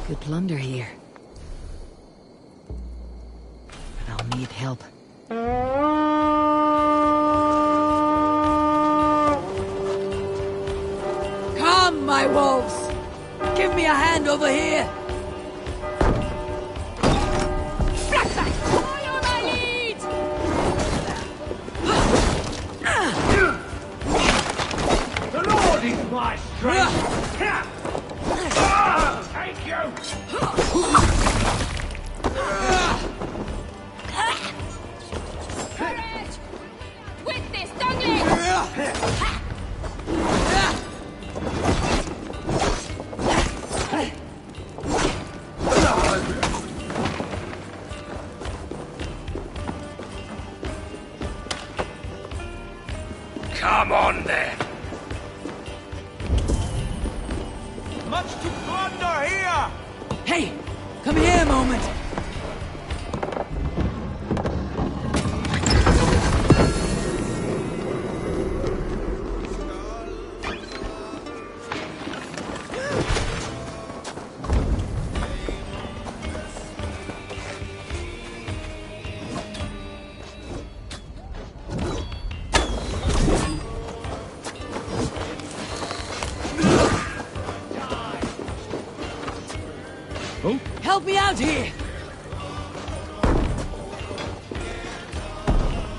Good plunder here. But I'll need help. Come, my wolves! Give me a hand over here! Follow my lead! The Lord is my strength! Take you! Courage! With this, Douglas! Come on then! Much to plunder here! Hey! Come here a moment! Help me out here!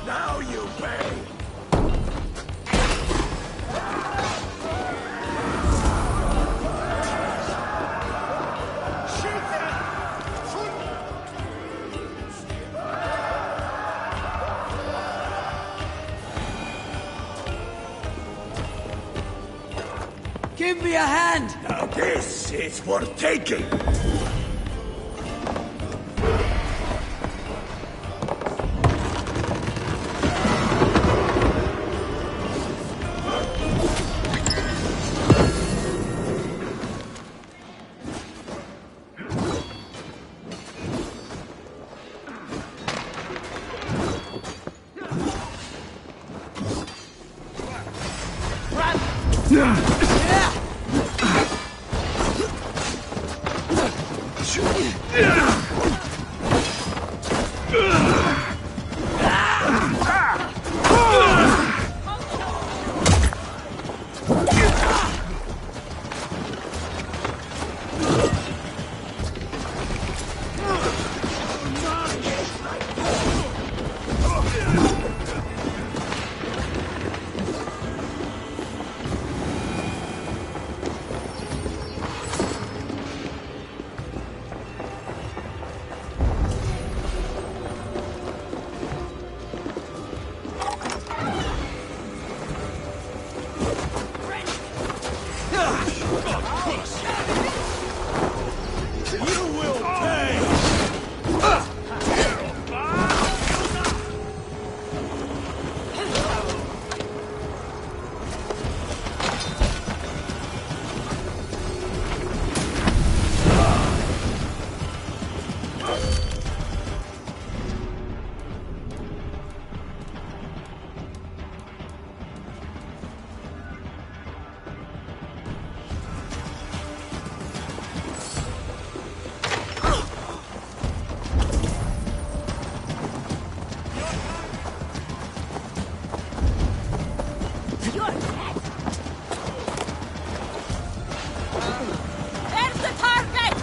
Now you pay! Give me a hand! Now this is for taking! There's the target!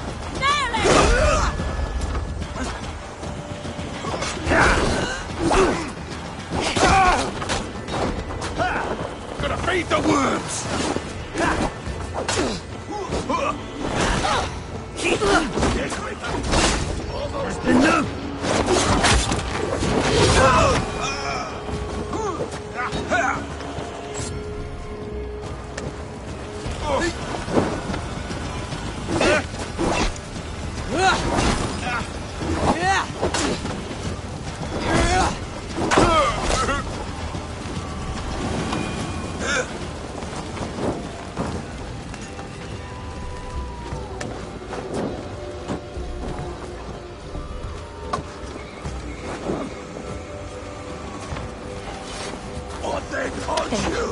Nail it! Gonna feed the worms! Almost enough!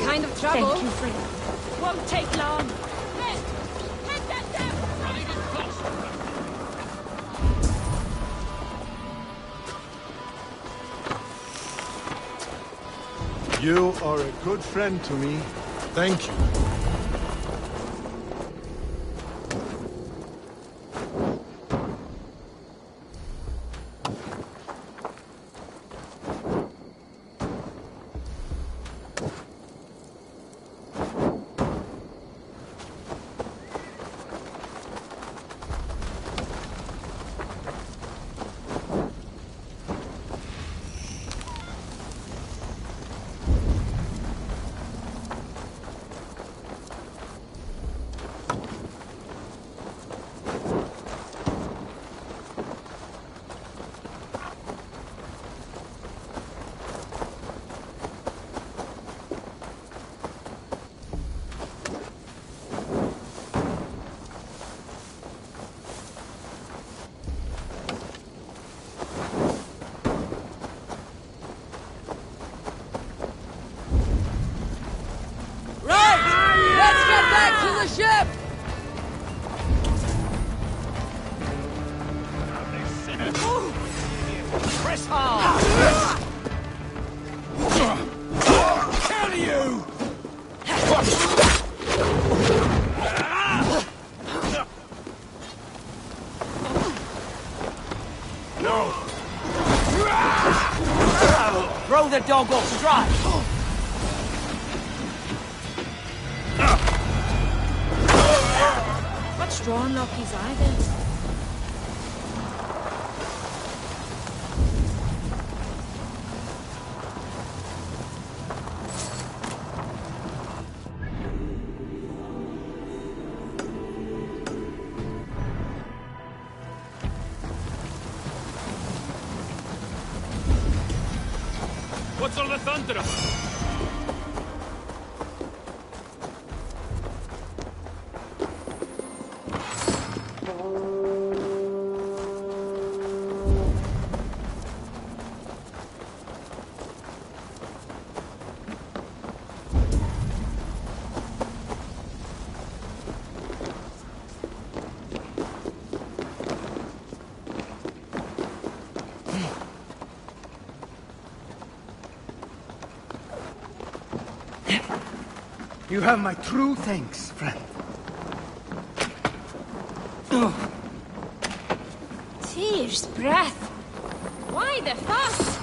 Kind of trouble. Thank you for Won't take long. Red, take that down! You are a good friend to me. Thank you. Throw the dog off stride! What's drawn Loki's eye then? What's all the thunder? You have my true thanks, friend. Tyr's breath. Why the fuss?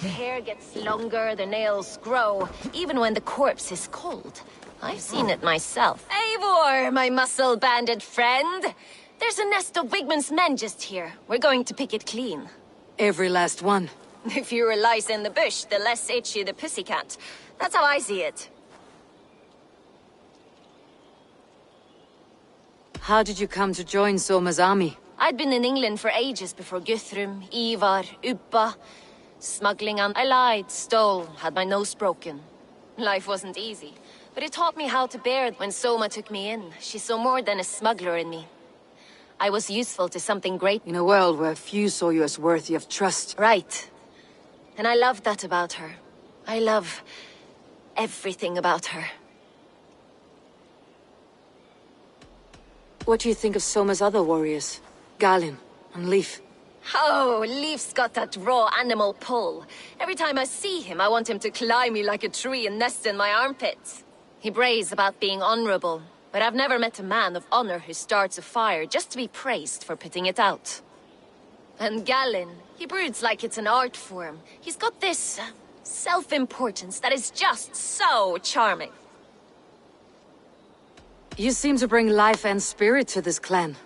The hair gets longer, the nails grow, even when the corpse is cold. I've seen it myself. Eivor, my muscle-banded friend! There's a nest of Wigman's men just here. We're going to pick it clean. Every last one. The fewer lice in the bush, the less itchy the pussycat. That's how I see it. How did you come to join Soma's army? I'd been in England for ages before Guthrum, Ivar, Uppa. Smuggling on. I lied, stole, had my nose broken. Life wasn't easy, but it taught me how to bear it when Soma took me in. She saw more than a smuggler in me. I was useful to something great. In a world where few saw you as worthy of trust. Right. And I love that about her. I love everything about her. What do you think of Soma's other warriors? Galin and Leif? Oh, Leaf's got that raw animal pull. Every time I see him, I want him to climb me like a tree and nest in my armpits. He brays about being honorable, but I've never met a man of honor who starts a fire just to be praised for putting it out. And Galin, he broods like it's an art form. He's got this self-importance that is just so charming. You seem to bring life and spirit to this clan.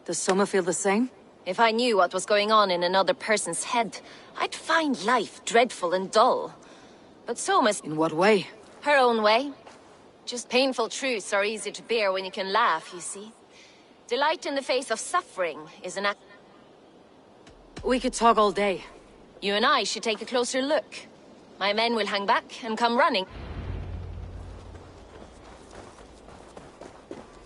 Does Soma feel the same? If I knew what was going on in another person's head, I'd find life dreadful and dull. But Soma's In what way? her own way. Just painful truths are easy to bear when you can laugh, you see. Delight in the face of suffering is an act. We could talk all day. You and I should take a closer look. My men will hang back and come running.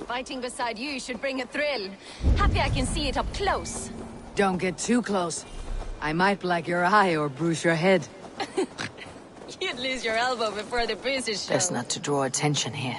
Fighting beside you should bring a thrill. Happy I can see it up close. Don't get too close. I might black your eye or bruise your head. You'd lose your elbow before the bruises show. Best not to draw attention here.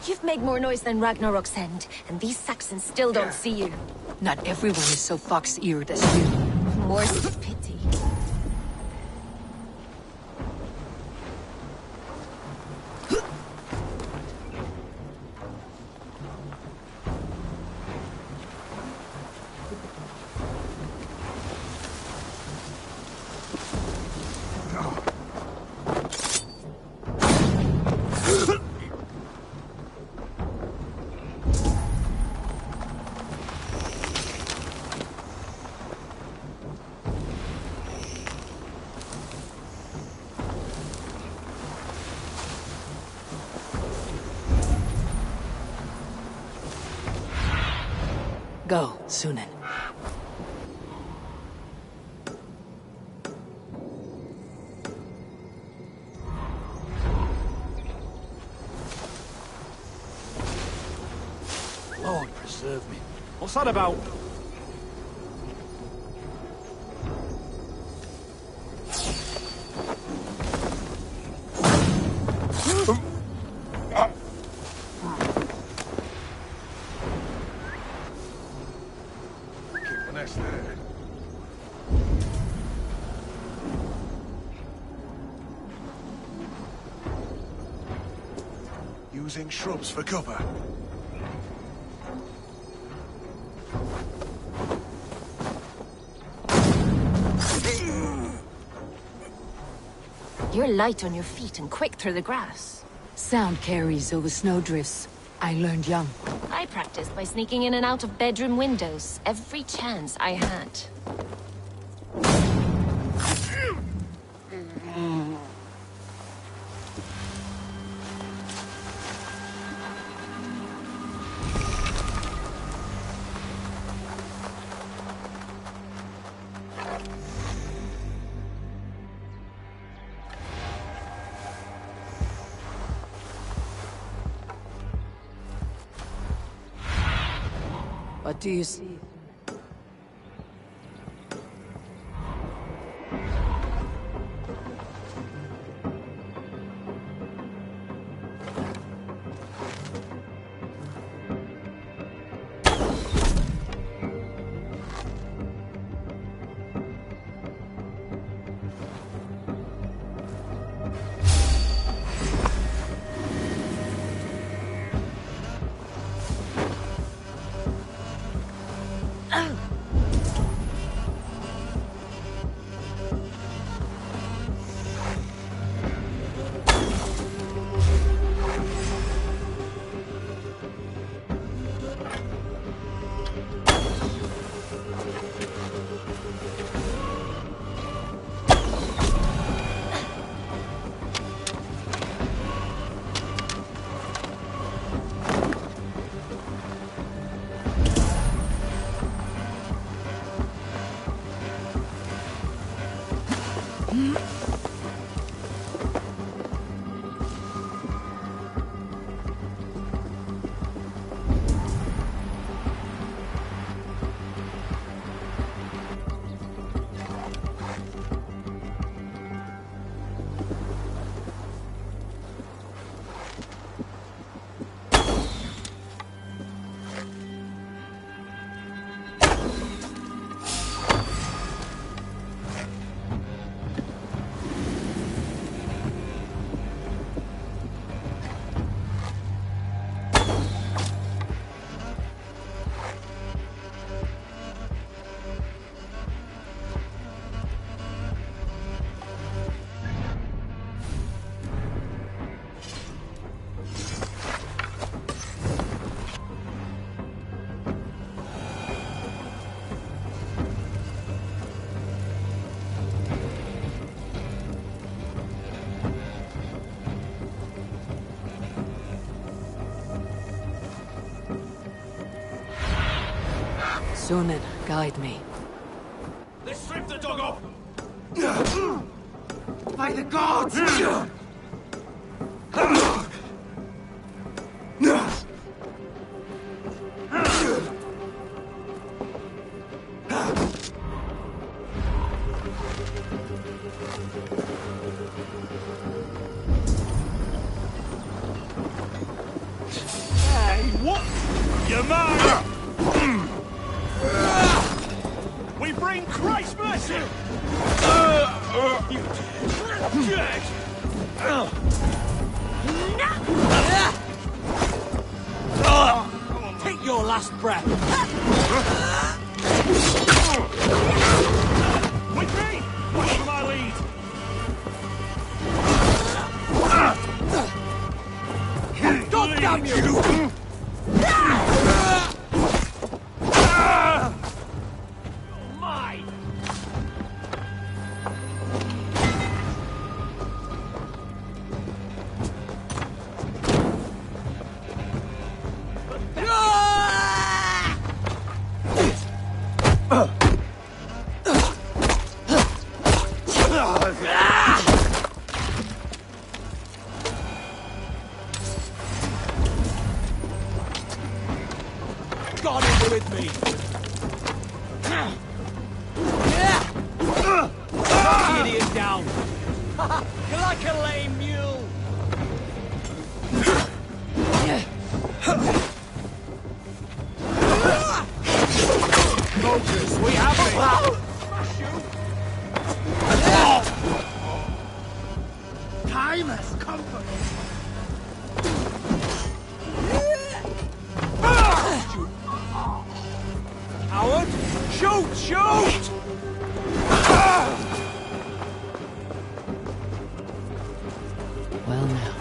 You've made more noise than Ragnarok's end, and these Saxons still don't see you. Not everyone is so fox-eared as you. More's the pity. Go, Sunan. Lord preserve me. What's that about? Keep the nest there. Using shrubs for cover. You're light on your feet and quick through the grass. Sound carries over snowdrifts. I learned young. I practiced by sneaking in and out of bedroom windows every chance I had. What do you see? Sunan, guide me. Let's strip the dog off! By the gods! Hey, what? You're mine! We bring Christ's mercy! You jerk! Take your last breath! With me! Follow my lead! God damn you! Mine! God is with me! Knock the idiot down! You're like a lame mule! Focus, we have it! Smash you! Time has come for me. Coward! Shoot! Shoot! Well now.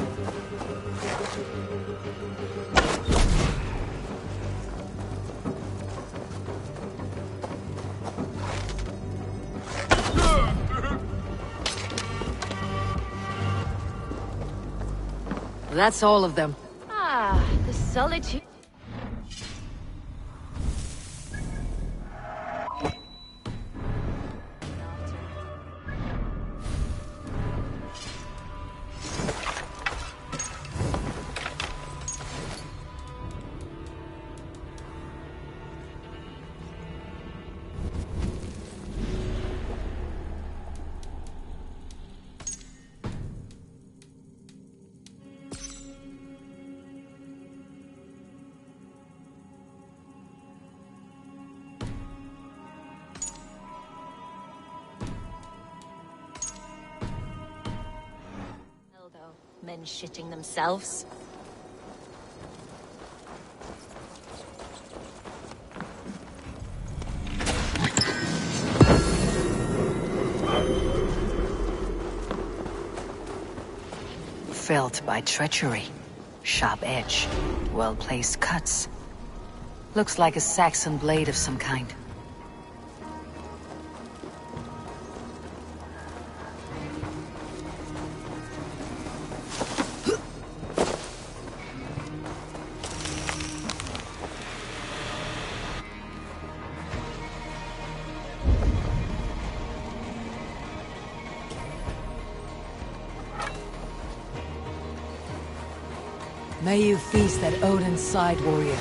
That's all of them. Ah, the solitude. Men shitting themselves. Felled by treachery. Sharp edge. Well-placed cuts. Looks like a Saxon blade of some kind. May you feast at Odin's side, warrior.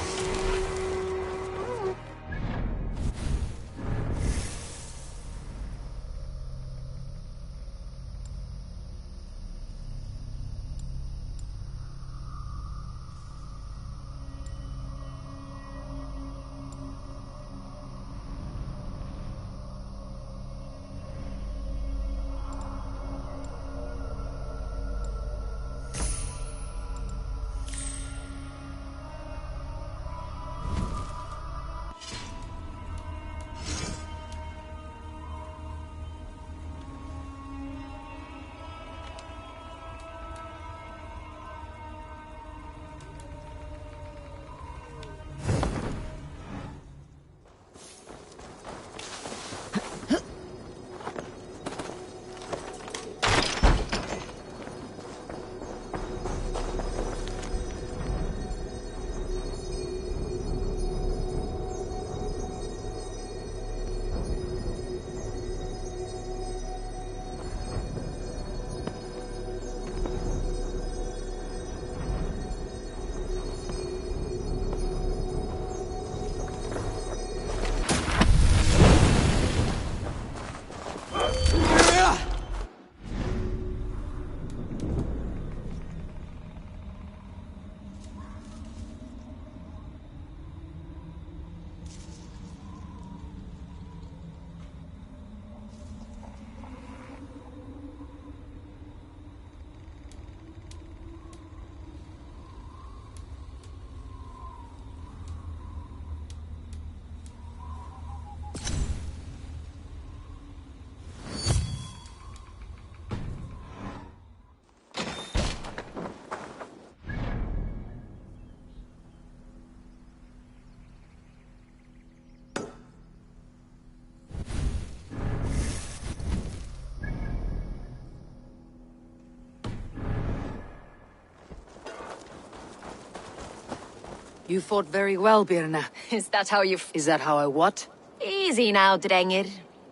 You fought very well, Birna. Is that how you... Is that how I what? Easy now, Drengir.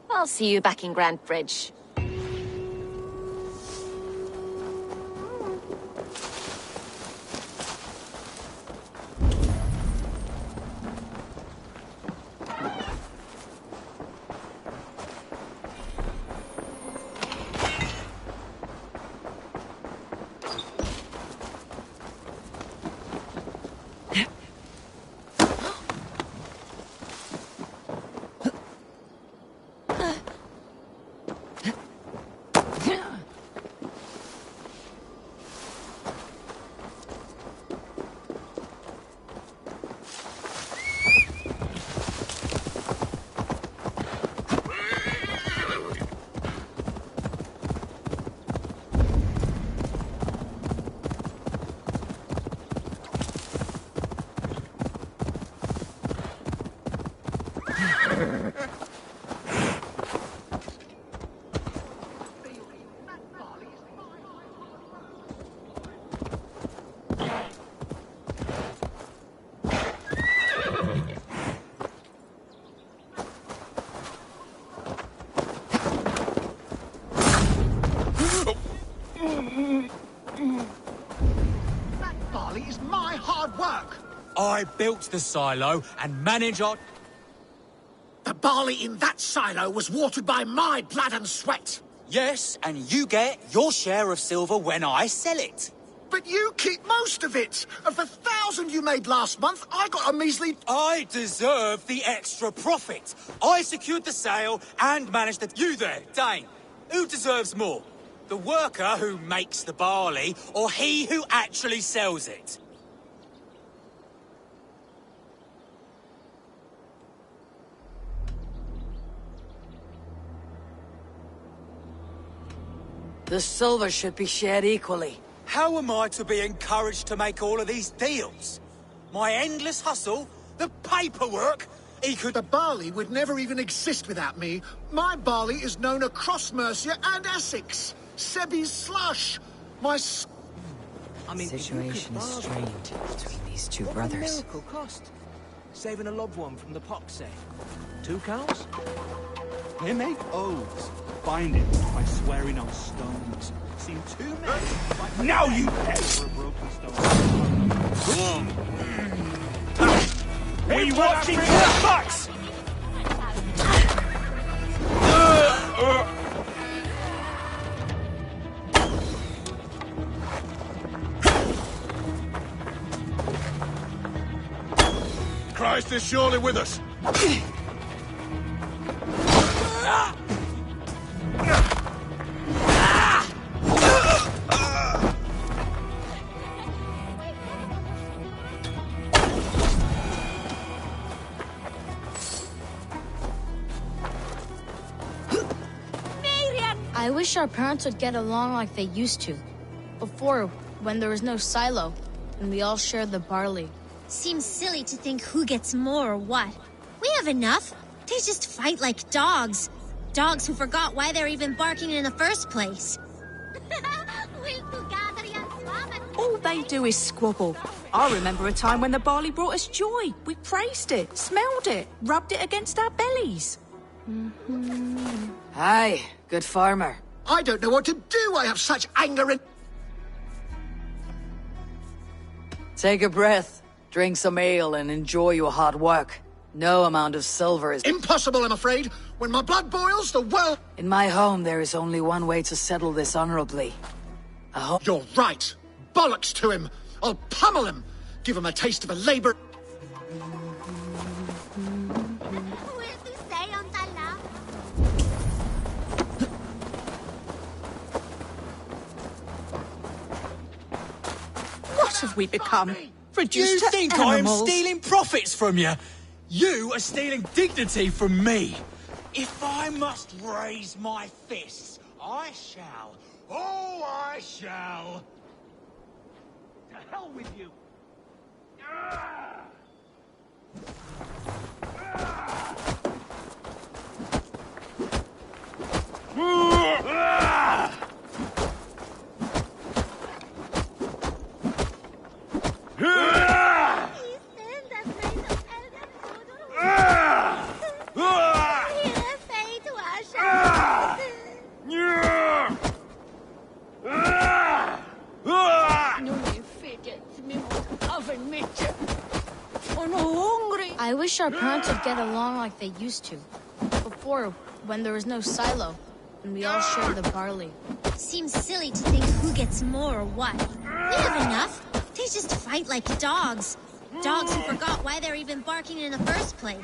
I'll see you back in Grand Bridge. Barley is my hard work. I built the silo and manage our... The barley in that silo was watered by my blood and sweat. Yes, and you get your share of silver when I sell it. But you keep most of it. Of the 1,000 you made last month, I got a measly... I deserve the extra profit. I secured the sale and managed the... You there, Dane. Who deserves more? The worker who makes the barley, or he who actually sells it? The silver should be shared equally. How am I to be encouraged to make all of these deals? My endless hustle, the paperwork, he could... The barley would never even exist without me. My barley is known across Mercia and Essex. Sebi's slush. My... I mean, Situation is strained between these two what would the brothers. miracle cost? Saving a loved one from the pox, say? 2 cows? They make oaths. Bind it by swearing on stones. Seen too many. Now you pay for a broken stone. We watching for the fox! Christ is surely with us. I wish our parents would get along like they used to. Before, when there was no silo, and we all shared the barley. Seems silly to think who gets more or what. We have enough. They just fight like dogs. Dogs who forgot why they're even barking in the first place. All they do is squabble. I remember a time when the barley brought us joy. We praised it, smelled it, rubbed it against our bellies. Aye, good farmer. I don't know what to do. I have such anger and... Take a breath, drink some ale, and enjoy your hard work. No amount of silver is... Impossible, I'm afraid. When my blood boils, the world... In my home, there is only one way to settle this honorably. You're right. Bollocks to him. I'll pummel him. Give him a taste of a labor... What have we become? Reduced You to think animals? I'm stealing profits from you? You are stealing dignity from me. If I must raise my fists, I shall. Oh, I shall. To hell with you. wish our parents would get along like they used to. Before, when there was no silo, and we all shared the barley. Seems silly to think who gets more or what. We have enough. They just fight like dogs. Dogs who forgot why they're even barking in the first place.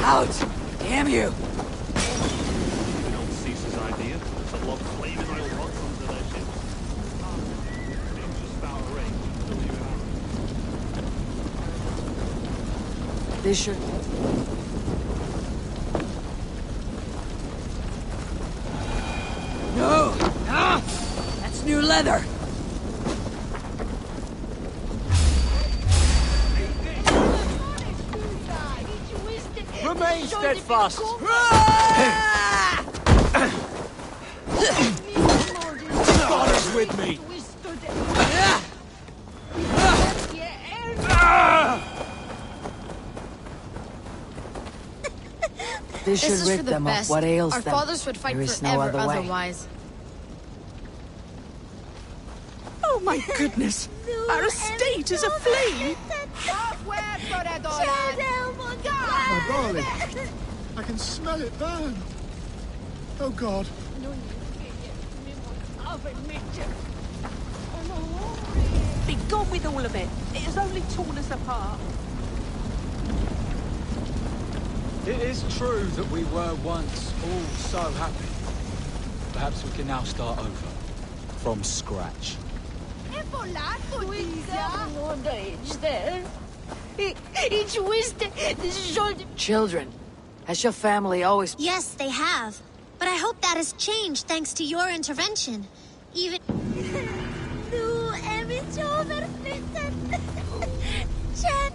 Out! Damn you! They don't cease his idea. To lob flaming oil rods onto their ships. Dangerous foul range until you arrow. They should... No! Ah! That's new leather! Remain steadfast. God is with me. They should This is rid for the them best. of what ails Our them. fathers would fight There is forever no other way. otherwise. Oh my goodness! Our estate is aflame! My barley. I can smell it burn. Oh, God. Be gone with all of it. It has only torn us apart. It is true that we were once all so happy. Perhaps we can now start over. From scratch. Children, has your family always... Yes, they have. But I hope that has changed thanks to your intervention. Even... Chat.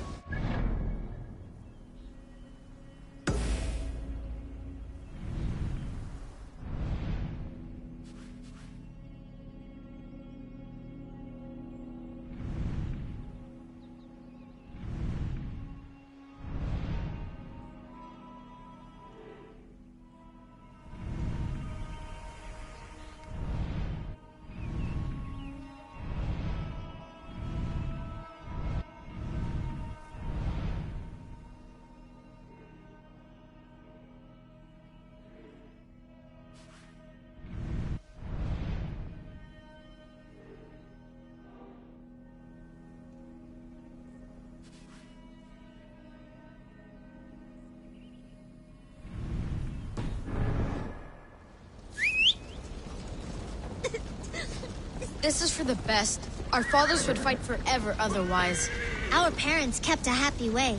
This is for the best. Our fathers would fight forever otherwise. Our parents kept a happy way.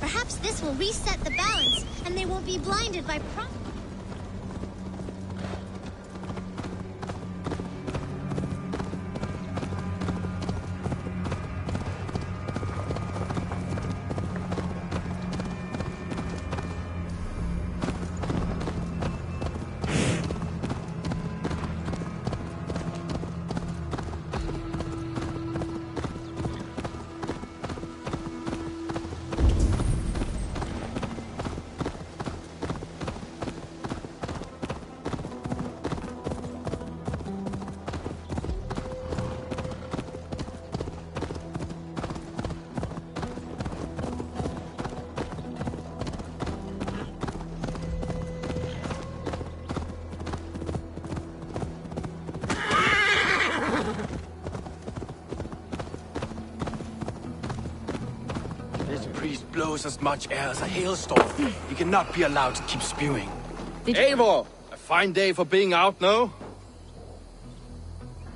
Perhaps this will reset the balance, and they won't be blinded by blows as much air as a hailstorm. He cannot be allowed to keep spewing. Eivor! A fine day for being out, no?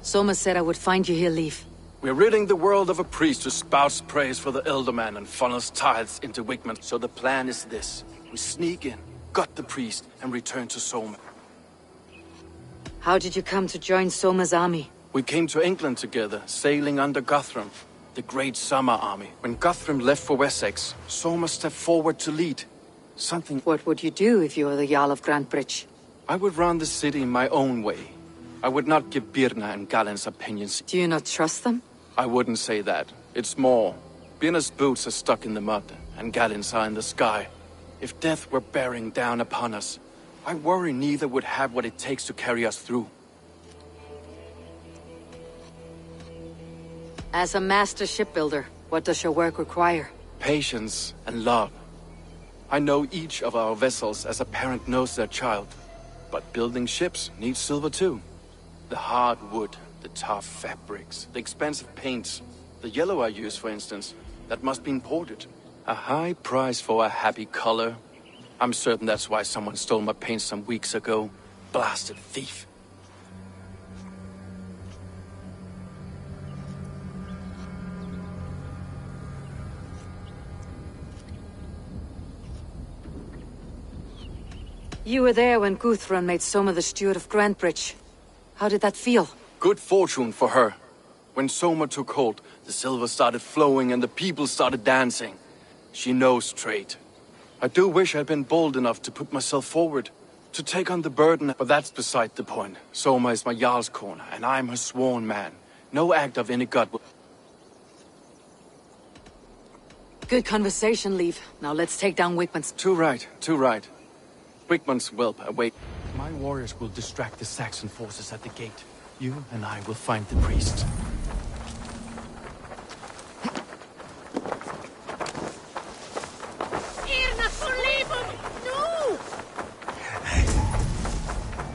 Soma said I would find you here, Leaf. We're ridding the world of a priest who spouts praise for the Elderman and funnels tithes into Wigman. So the plan is this. We sneak in, gut the priest, and return to Soma. How did you come to join Soma's army? We came to England together, sailing under Guthrum, the great summer army. When Guthrum left for Wessex, Soma stepped forward to lead. Something... What would you do if you were the Jarl of Grantebridge? I would run the city my own way. I would not give Birna and Galen's opinions. Do you not trust them? I wouldn't say that. It's more. Birna's boots are stuck in the mud, and Galen's are in the sky. If death were bearing down upon us, I worry neither would have what it takes to carry us through. As a master shipbuilder, what does your work require? Patience and love. I know each of our vessels as a parent knows their child. But building ships needs silver too. The hard wood, the tough fabrics, the expensive paints. The yellow I use, for instance, that must be imported. A high price for a happy color. I'm certain that's why someone stole my paint some weeks ago. Blasted thief. You were there when Guthrum made Soma the steward of Grantebridge. How did that feel? Good fortune for her. When Soma took hold, the silver started flowing and the people started dancing. She knows trade. I do wish I'd been bold enough to put myself forward, to take on the burden, but that's beside the point. Soma is my Jarl's corner, and I'm her sworn man. No act of any god will... Good conversation, Leif. Now let's take down Wigmund's... Too right, too right. Wigmund's whelp await. My warriors will distract the Saxon forces at the gate. You and I will find the priests. No!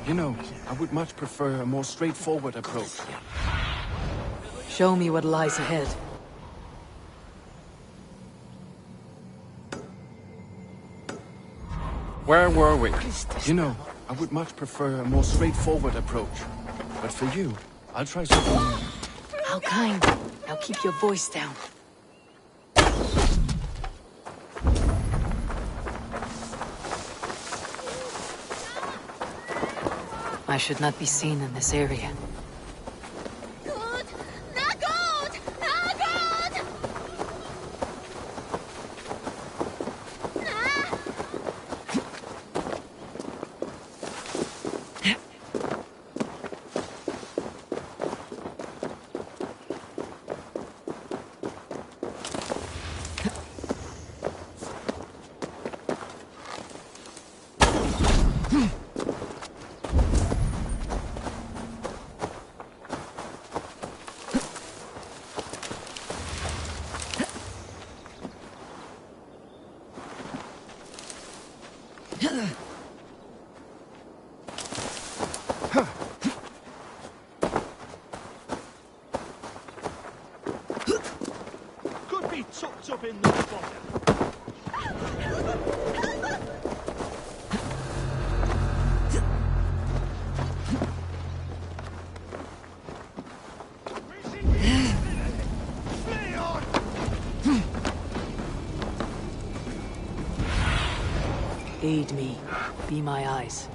You know, I would much prefer a more straightforward approach. Show me what lies ahead. Where were we? You know, I would much prefer a more straightforward approach. But for you, I'll try something new. How kind. Now keep your voice down. I should not be seen in this area. Could be tucked up in the bottom. Aid me. Be my eyes.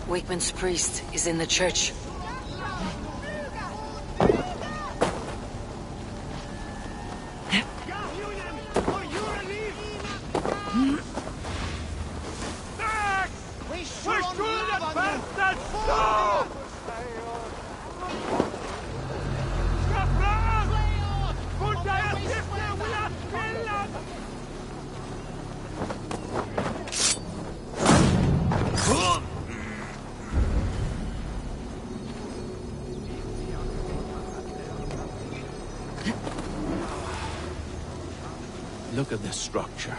Wigmund's priest is in the church. Look at this structure.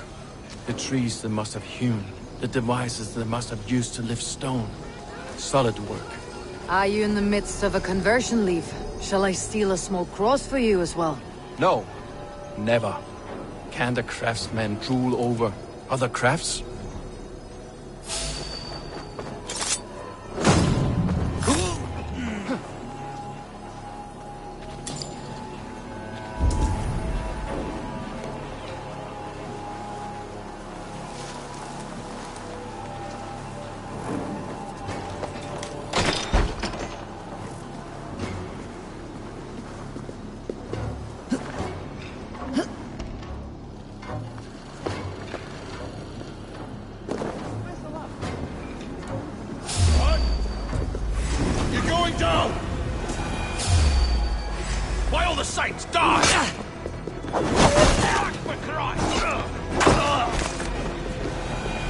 The trees they must have hewn. The devices they must have used to lift stone. Solid work. Are you in the midst of a conversion, Leif? Shall I steal a small cross for you as well? No. Never. Can't a craftsman drool over other crafts?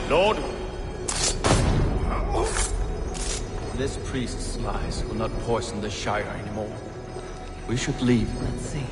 Lord. This priest's lies will not poison the Shire anymore. We should leave. Let's see.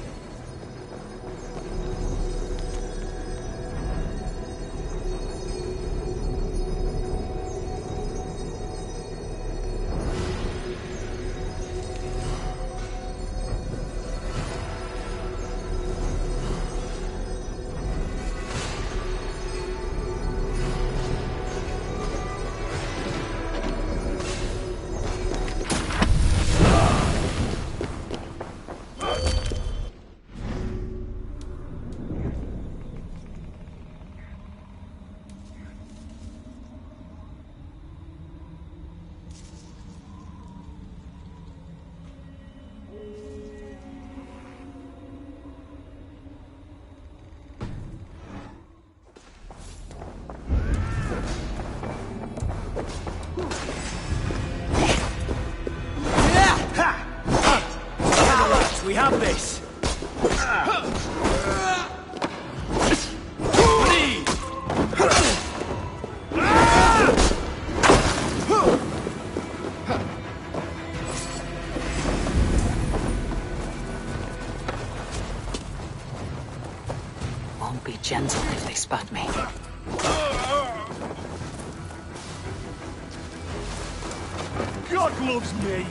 We have this! Won't be gentle if they spot me. God loves me!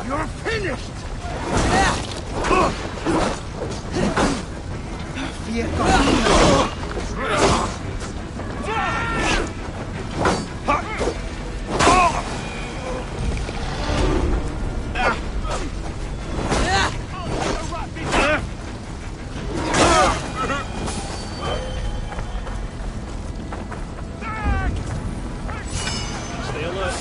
You're finished! Stay alert.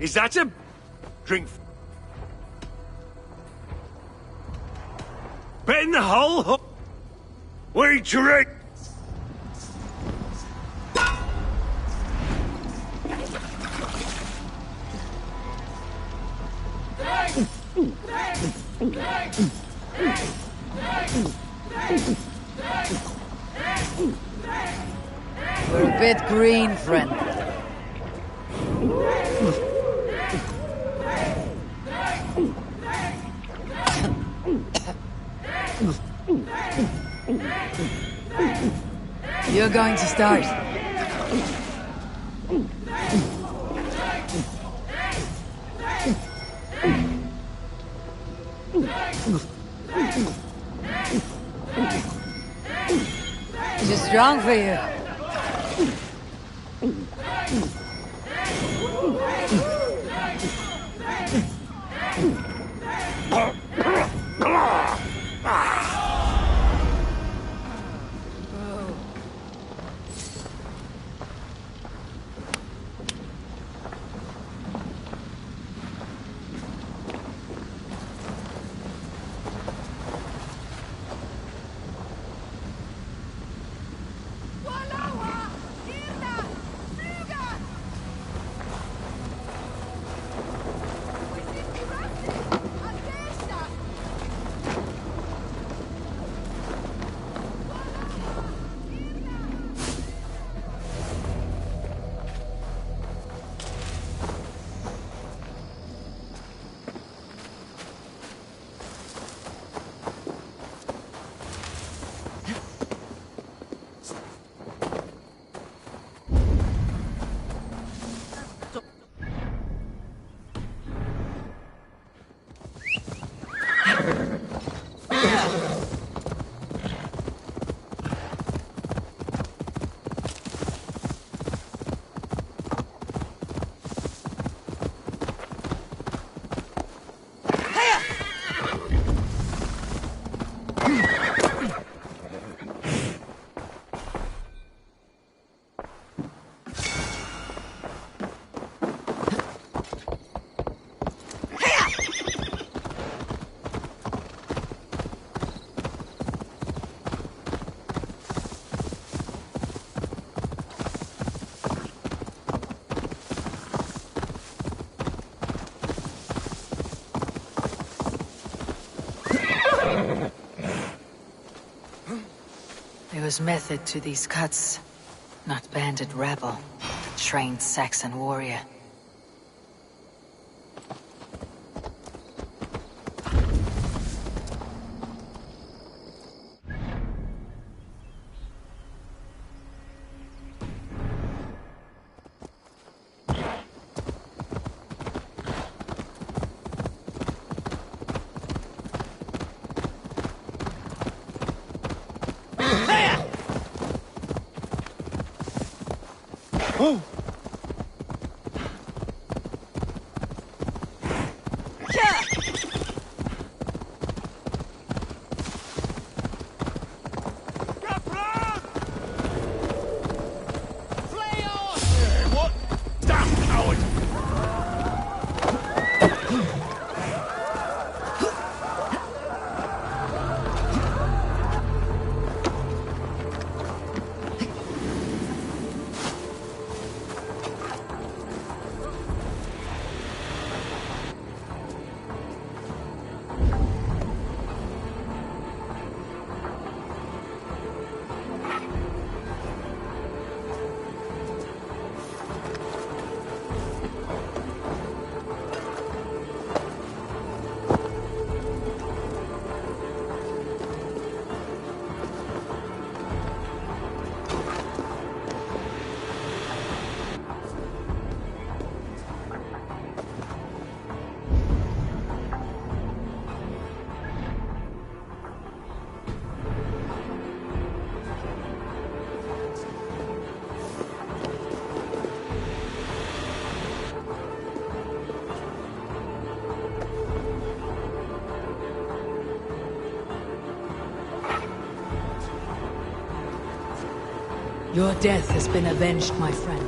Is that a drink? Bet in the hull? Wait, Drake! We're a bit green, friend. You're going to start. Too strong for you. There was method to these cuts. Not bandit rebel, but trained Saxon warrior. Oh! Your death has been avenged, my friend.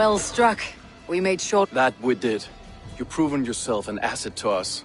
Well struck. We made sure... That we did. You've proven yourself an asset to us.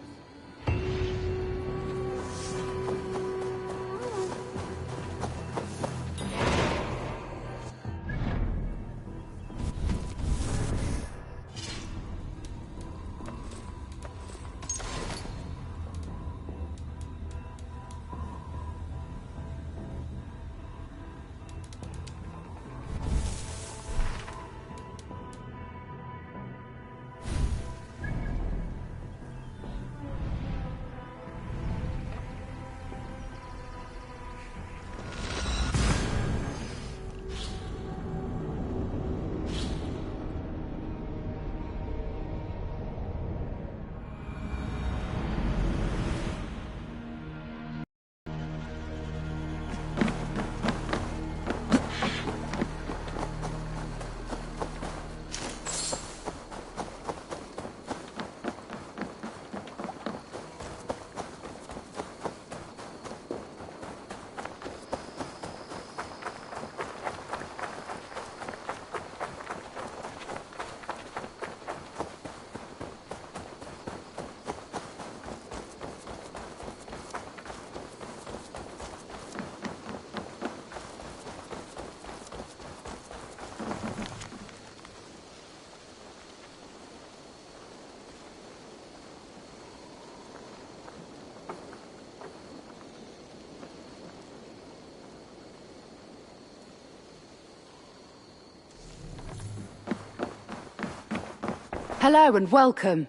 Hello and welcome.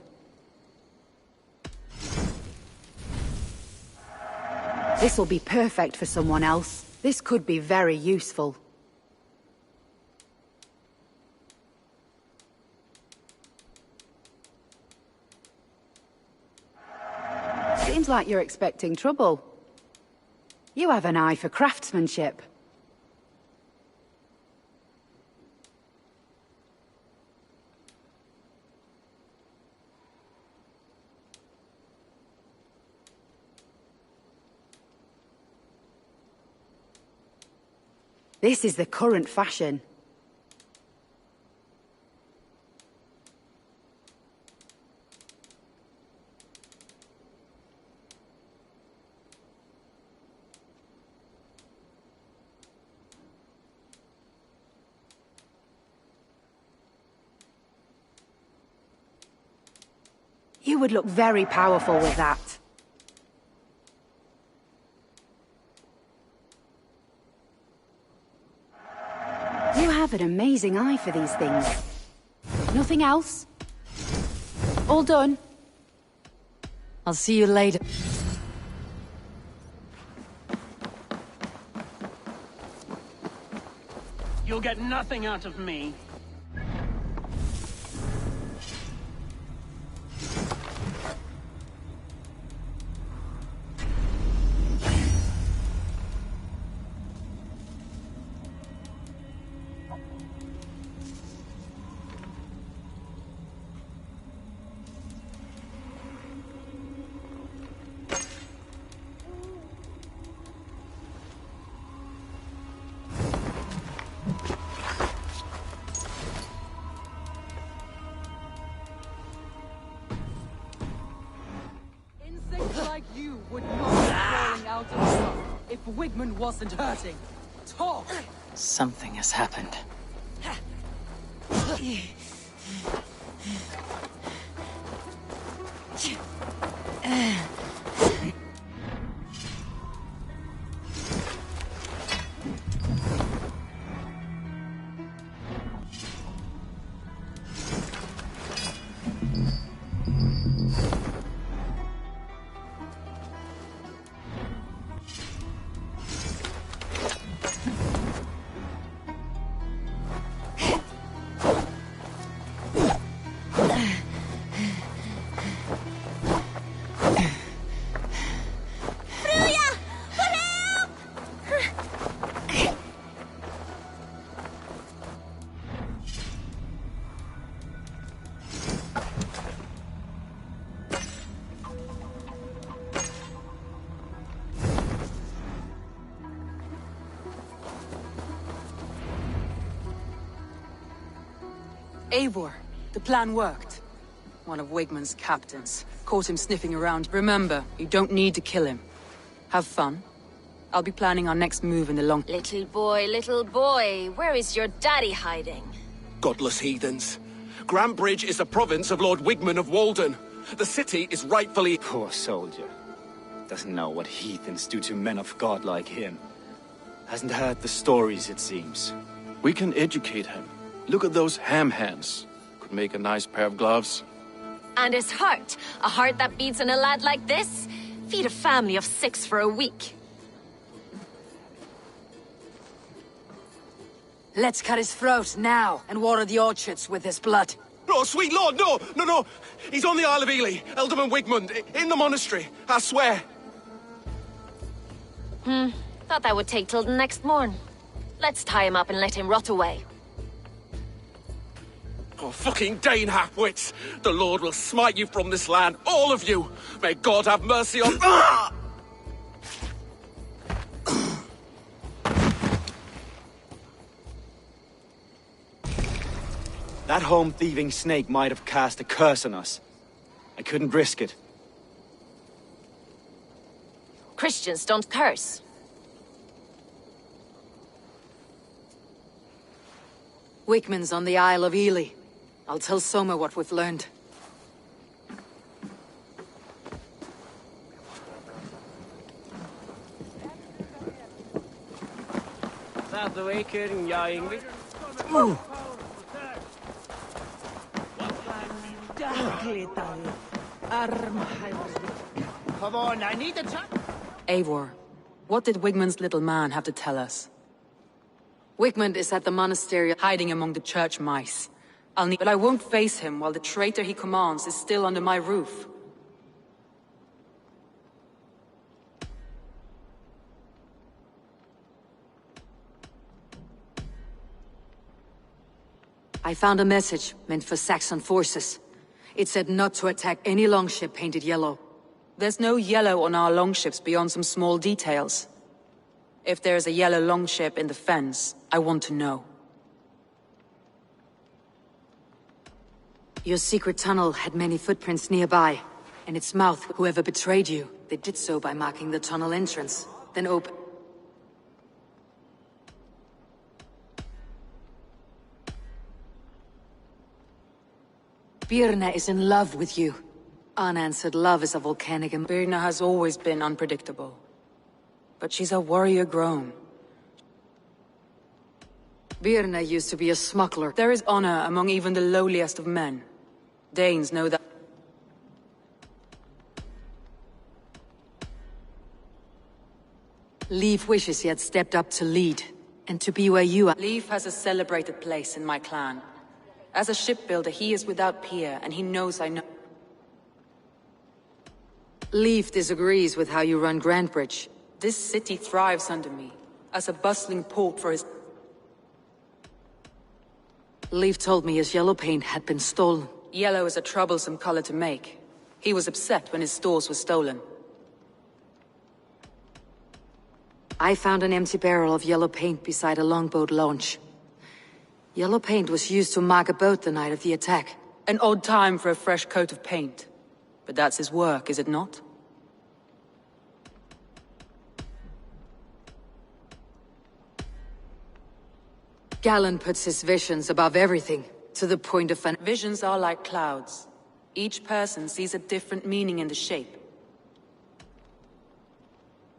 This'll be perfect for someone else. This could be very useful. Seems like you're expecting trouble. You have an eye for craftsmanship. This is the current fashion. You would look very powerful with that. You have an amazing eye for these things. Nothing else? All done? I'll see you later. You'll get nothing out of me. Like you would not be falling out of the sun if Wigman wasn't hurting. Talk! Something has happened. Eivor, the plan worked. One of Wigman's captains caught him sniffing around. Remember, you don't need to kill him. Have fun. I'll be planning our next move in the long... Little boy, where is your daddy hiding? Godless heathens. Grambridge is a province of Lord Wigman of Walden. The city is rightfully... Poor soldier. Doesn't know what heathens do to men of God like him. Hasn't heard the stories, it seems. We can educate him. Look at those ham hands. Could make a nice pair of gloves. And his heart. A heart that beats in a lad like this? Feed a family of 6 for a week. Let's cut his throat now and water the orchards with his blood. Oh, sweet lord, no! He's on the Isle of Ely, Ealdorman Wigmund, in the monastery, I swear. Thought that would take till the next morn. Let's tie him up and let him rot away. Oh, fucking Dane half-wits! The Lord will smite you from this land, all of you! May God have mercy on... Ah! That home-thieving snake might have cast a curse on us. I couldn't risk it. Christians don't curse. Wigman's on the Isle of Ely. I'll tell Soma what we've learned. That the way, Kieran, yeah, English. Come on, I need a chat. Eivor, what did Wigman's little man have to tell us? Wigmund is at the monastery, hiding among the church mice. But I won't face him while the traitor he commands is still under my roof. I found a message meant for Saxon forces. It said not to attack any longship painted yellow. There's no yellow on our longships beyond some small details. If there's a yellow longship in the fens, I want to know. Your secret tunnel had many footprints nearby. In its mouth, whoever betrayed you, they did so by marking the tunnel entrance, then open... Birna is in love with you. Unanswered love is a volcanic... Birna has always been unpredictable. But she's a warrior grown. Birna used to be a smuggler. There is honor among even the lowliest of men. Danes know that. Leif wishes he had stepped up to lead, and to be where you are. Leif has a celebrated place in my clan. As a shipbuilder, he is without peer, and he knows I know. Leif disagrees with how you run Grandbridge. This city thrives under me, as a bustling port for his... Leif told me his yellow paint had been stolen. Yellow is a troublesome color to make. He was upset when his stores were stolen. I found an empty barrel of yellow paint beside a longboat launch. Yellow paint was used to mark a boat the night of the attack. An odd time for a fresh coat of paint. But that's his work, is it not? Galen puts his visions above everything, to the point of Visions are like clouds. Each person sees a different meaning in the shape.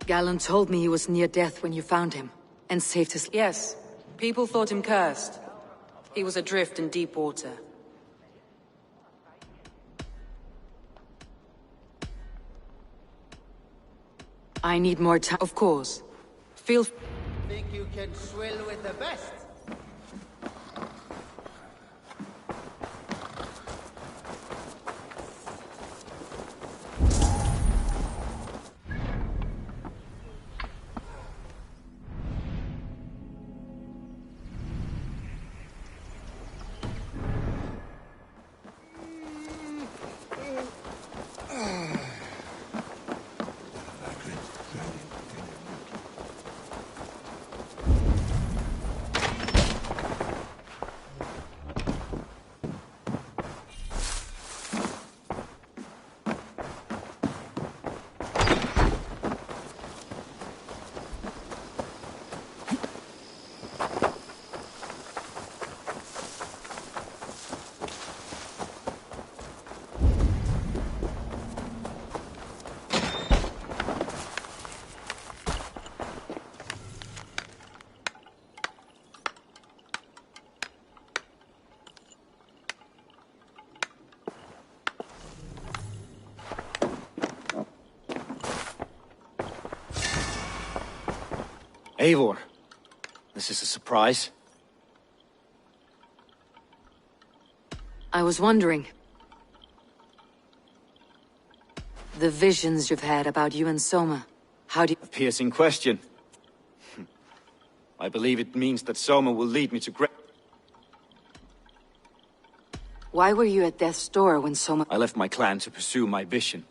Galen told me he was near death when you found him, and saved his... Yes, people thought him cursed. He was adrift in deep water. I need more time. Of course. Think you can swill with the best? Eivor, this is a surprise. I was wondering. The visions you've had about you and Soma. How do you... A piercing question. I believe it means that Soma will lead me to great... Why were you at death's door when Soma... I left my clan to pursue my vision.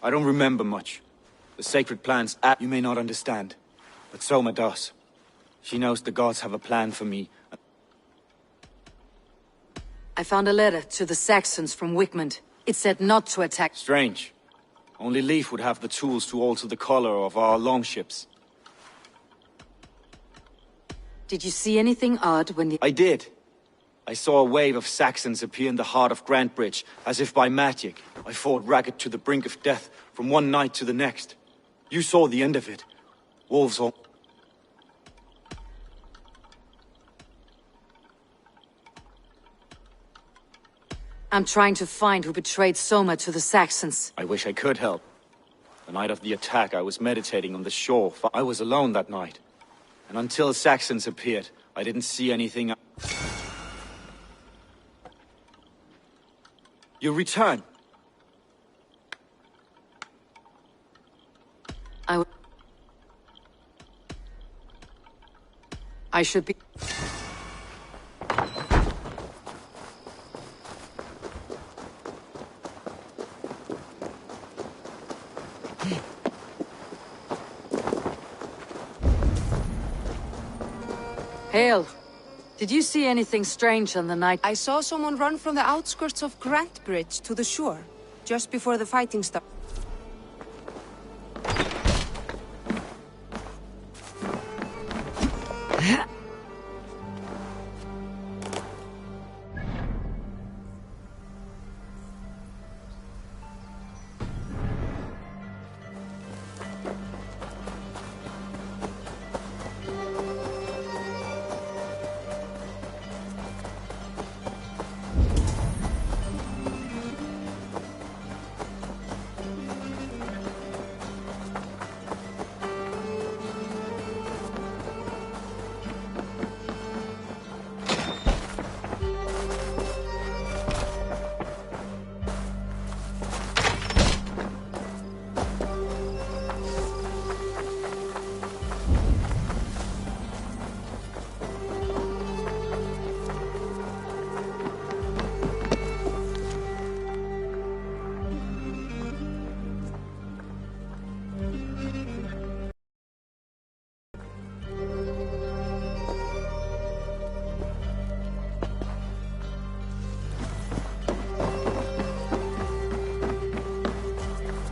I don't remember much. The sacred plans you may not understand, but Soma does. She knows the gods have a plan for me. I found a letter to the Saxons from Wickmund. It said not to attack... Strange. Only Leif would have the tools to alter the color of our longships. Did you see anything odd when the... I did. I saw a wave of Saxons appear in the heart of Grantebridge, as if by magic. I fought ragged to the brink of death, from one night to the next. You saw the end of it. Wolves all... I'm trying to find who betrayed Soma to the Saxons. I wish I could help. The night of the attack, I was meditating on the shore. I was alone that night. And until Saxons appeared, I didn't see anything... You return. I should be... Hail. Did you see anything strange on the night? I saw someone run from the outskirts of Grantebridge to the shore, just before the fighting started.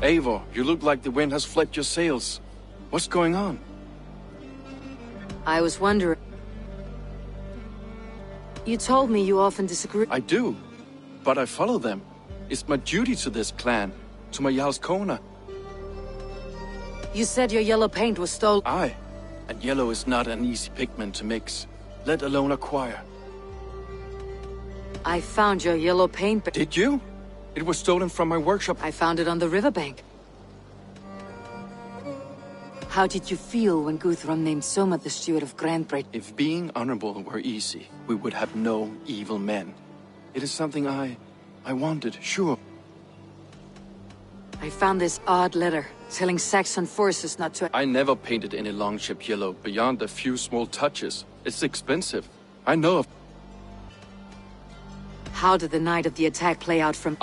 Eivor, you look like the wind has flecked your sails. What's going on? I was wondering... You told me you often disagree... I do, but I follow them. It's my duty to this clan, to my Jarl's Kona. You said your yellow paint was stolen. Aye, and yellow is not an easy pigment to mix, let alone acquire. I found your yellow paint... Did you? It was stolen from my workshop. I found it on the riverbank. How did you feel when Guthrum named Soma the steward of Grantebridge? If being honorable were easy, we would have no evil men. It is something I wanted, sure. I found this odd letter, telling Saxon forces not to... I never painted any longship yellow beyond a few small touches. It's expensive. I know of... How did the night of the attack play out from...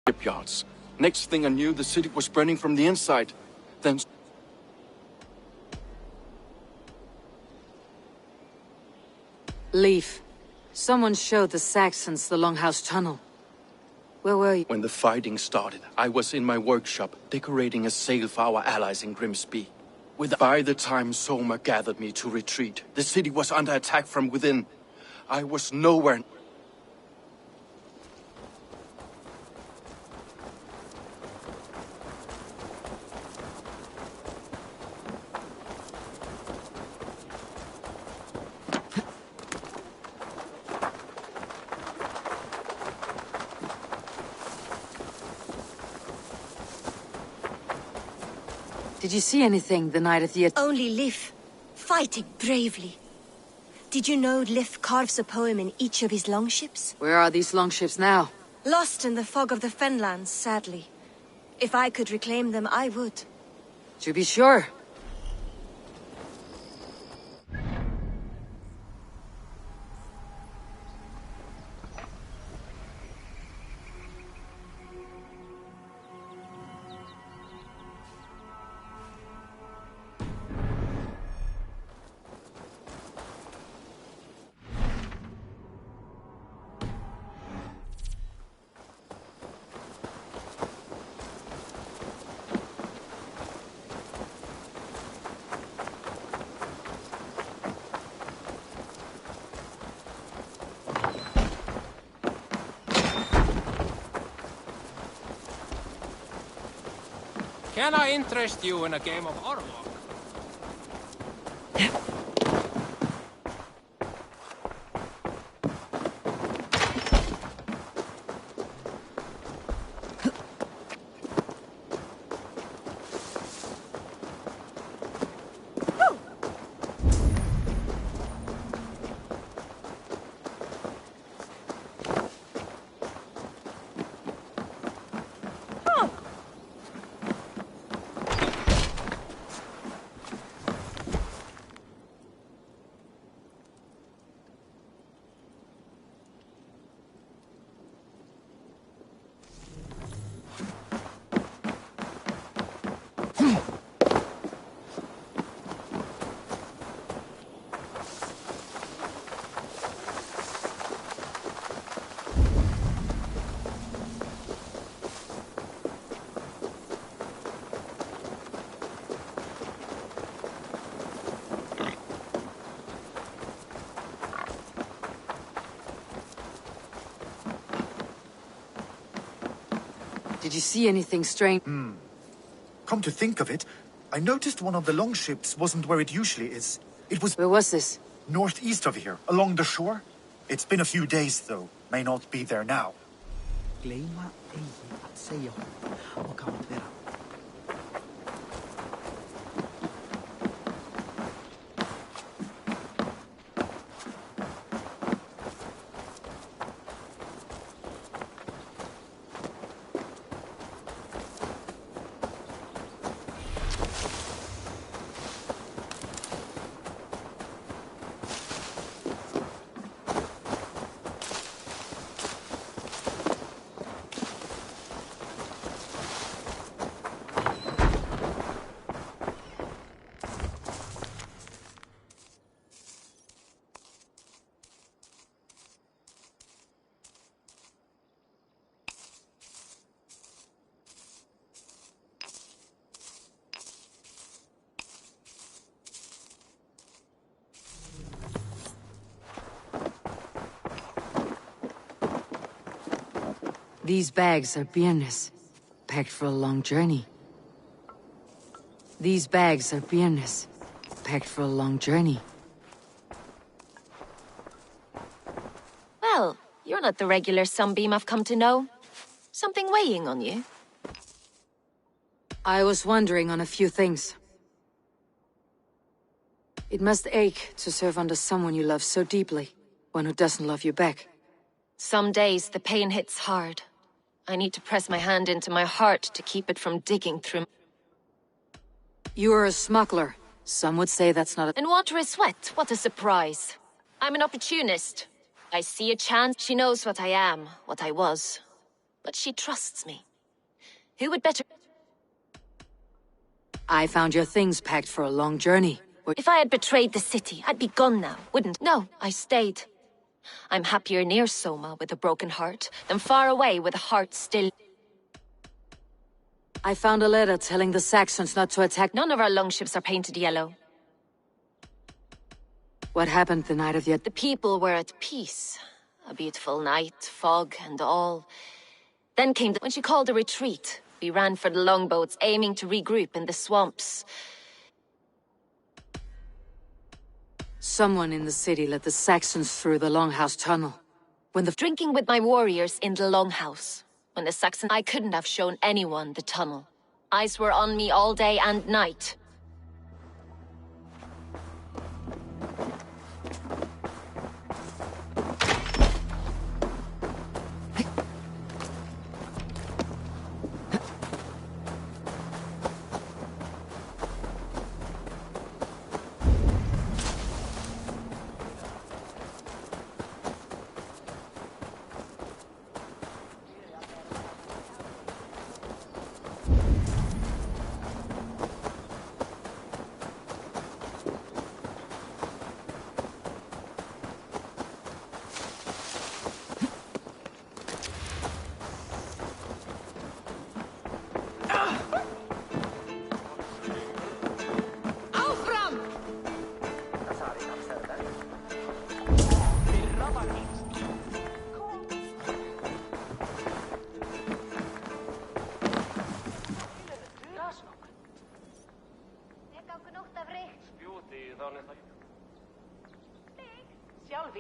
Shipyards. Next thing I knew, the city was burning from the inside. Then... Leif. Someone showed the Saxons the Longhouse Tunnel. Where were you? When the fighting started, I was in my workshop, decorating a sail for our allies in Grimsby. By the time Soma gathered me to retreat, the city was under attack from within. I was nowhere... Did you see anything the night of the... Only Leif. fighting bravely. Did you know Lif carves a poem in each of his longships? Where are these longships now? Lost in the fog of the Fenlands, sadly. If I could reclaim them, I would. To be sure. Can I interest you in a game of Orlok? Did you see anything strange? Come to think of it, I noticed one of the longships wasn't where it usually is. It was... Where was this? Northeast of here, along the shore. It's been a few days, though. May not be there now. These bags are beerness, packed for a long journey. These bags are beerness, packed for a long journey. Well, you're not the regular sunbeam I've come to know. Something weighing on you? I was wondering on a few things. It must ache to serve under someone you love so deeply, one who doesn't love you back. Some days the pain hits hard. I need to press my hand into my heart to keep it from digging through. You are a smuggler. Some would say that's not a... In water is wet, what a surprise. I'm an opportunist. I see a chance. She knows what I am, what I was. But she trusts me. Who would better... I found your things packed for a long journey. If I had betrayed the city, I'd be gone now, wouldn't? No, I stayed. I'm happier near Soma with a broken heart than far away with a heart still. I found a letter telling the Saxons not to attack. None of our longships are painted yellow. What happened the night of the... The people were at peace. A beautiful night, fog and all. Then came when she called a retreat. We ran for the longboats, aiming to regroup in the swamps. Someone in the city let the Saxons through the Longhouse tunnel. When the... Drinking with my warriors in the Longhouse. When the Saxons... I couldn't have shown anyone the tunnel. Eyes were on me all day and night.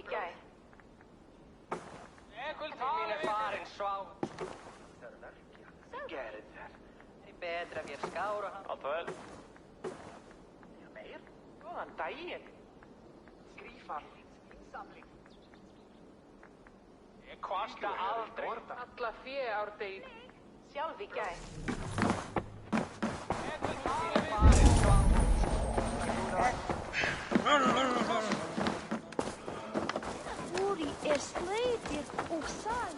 Sjálfvíkjær. Minne farin svá. Gerði það. Í betra fyrir skára hann. Allt vel. Já, meir. Góðan daginn. Skrýfar. Samling. Ég kvasta aldrei. Alla fjöárdegin. Sjálfvíkjær. Úri sleitir og sal.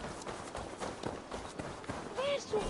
Hversu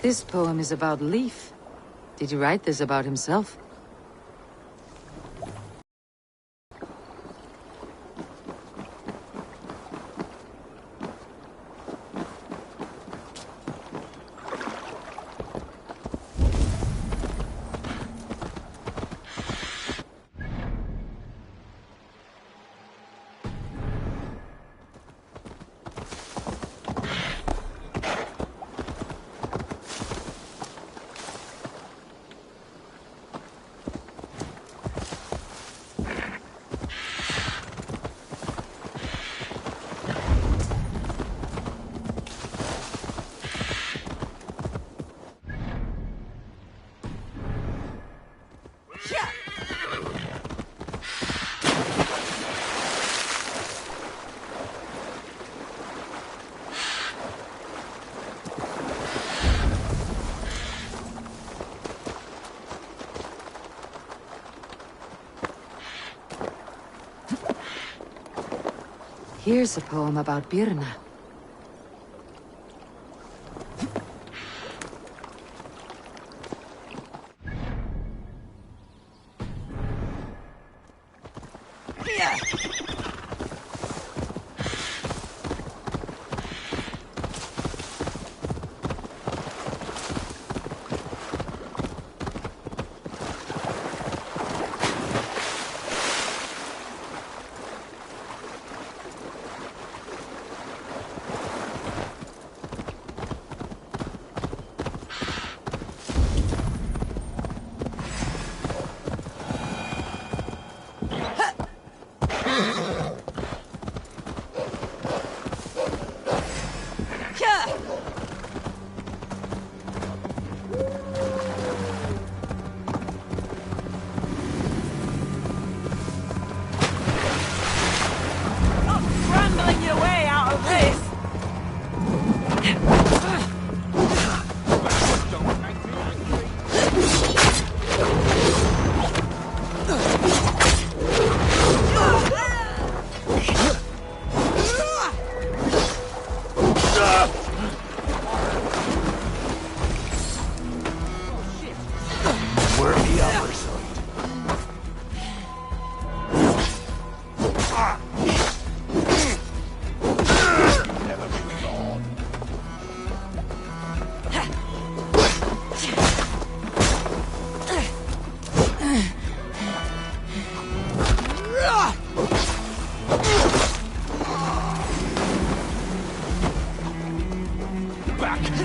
This poem is about Leif. Did he write this about himself? Here's a poem about Birna.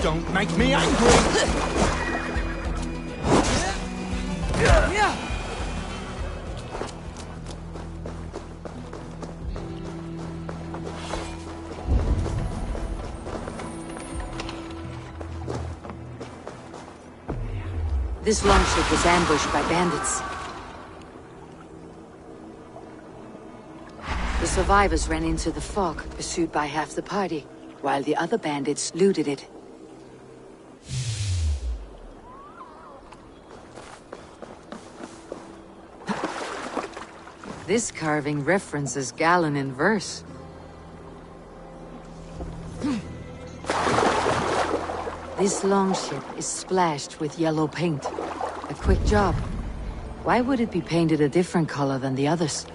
Don't make me angry! This longship was ambushed by bandits. The survivors ran into the fog, pursued by half the party, while the other bandits looted it. This carving references Galen in verse. This longship is splashed with yellow paint. A quick job. Why would it be painted a different color than the others?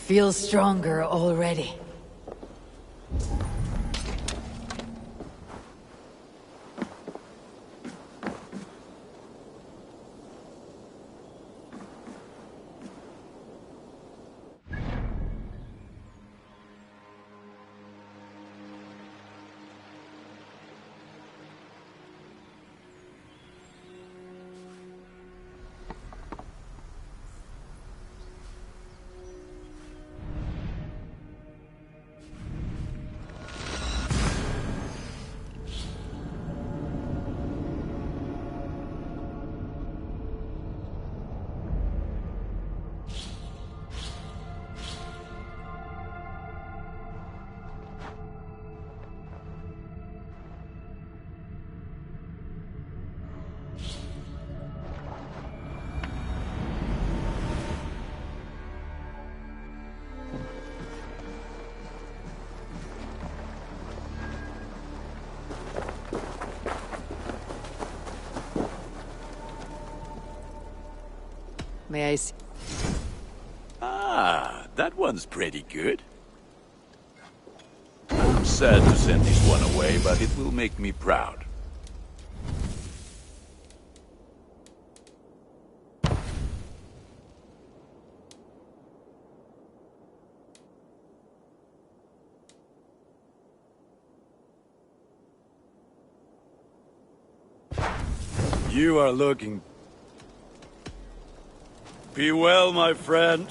Feel stronger already. May I see? Ah, that one's pretty good. I'm sad to send this one away, but it will make me proud. You are looking... Be well, my friend.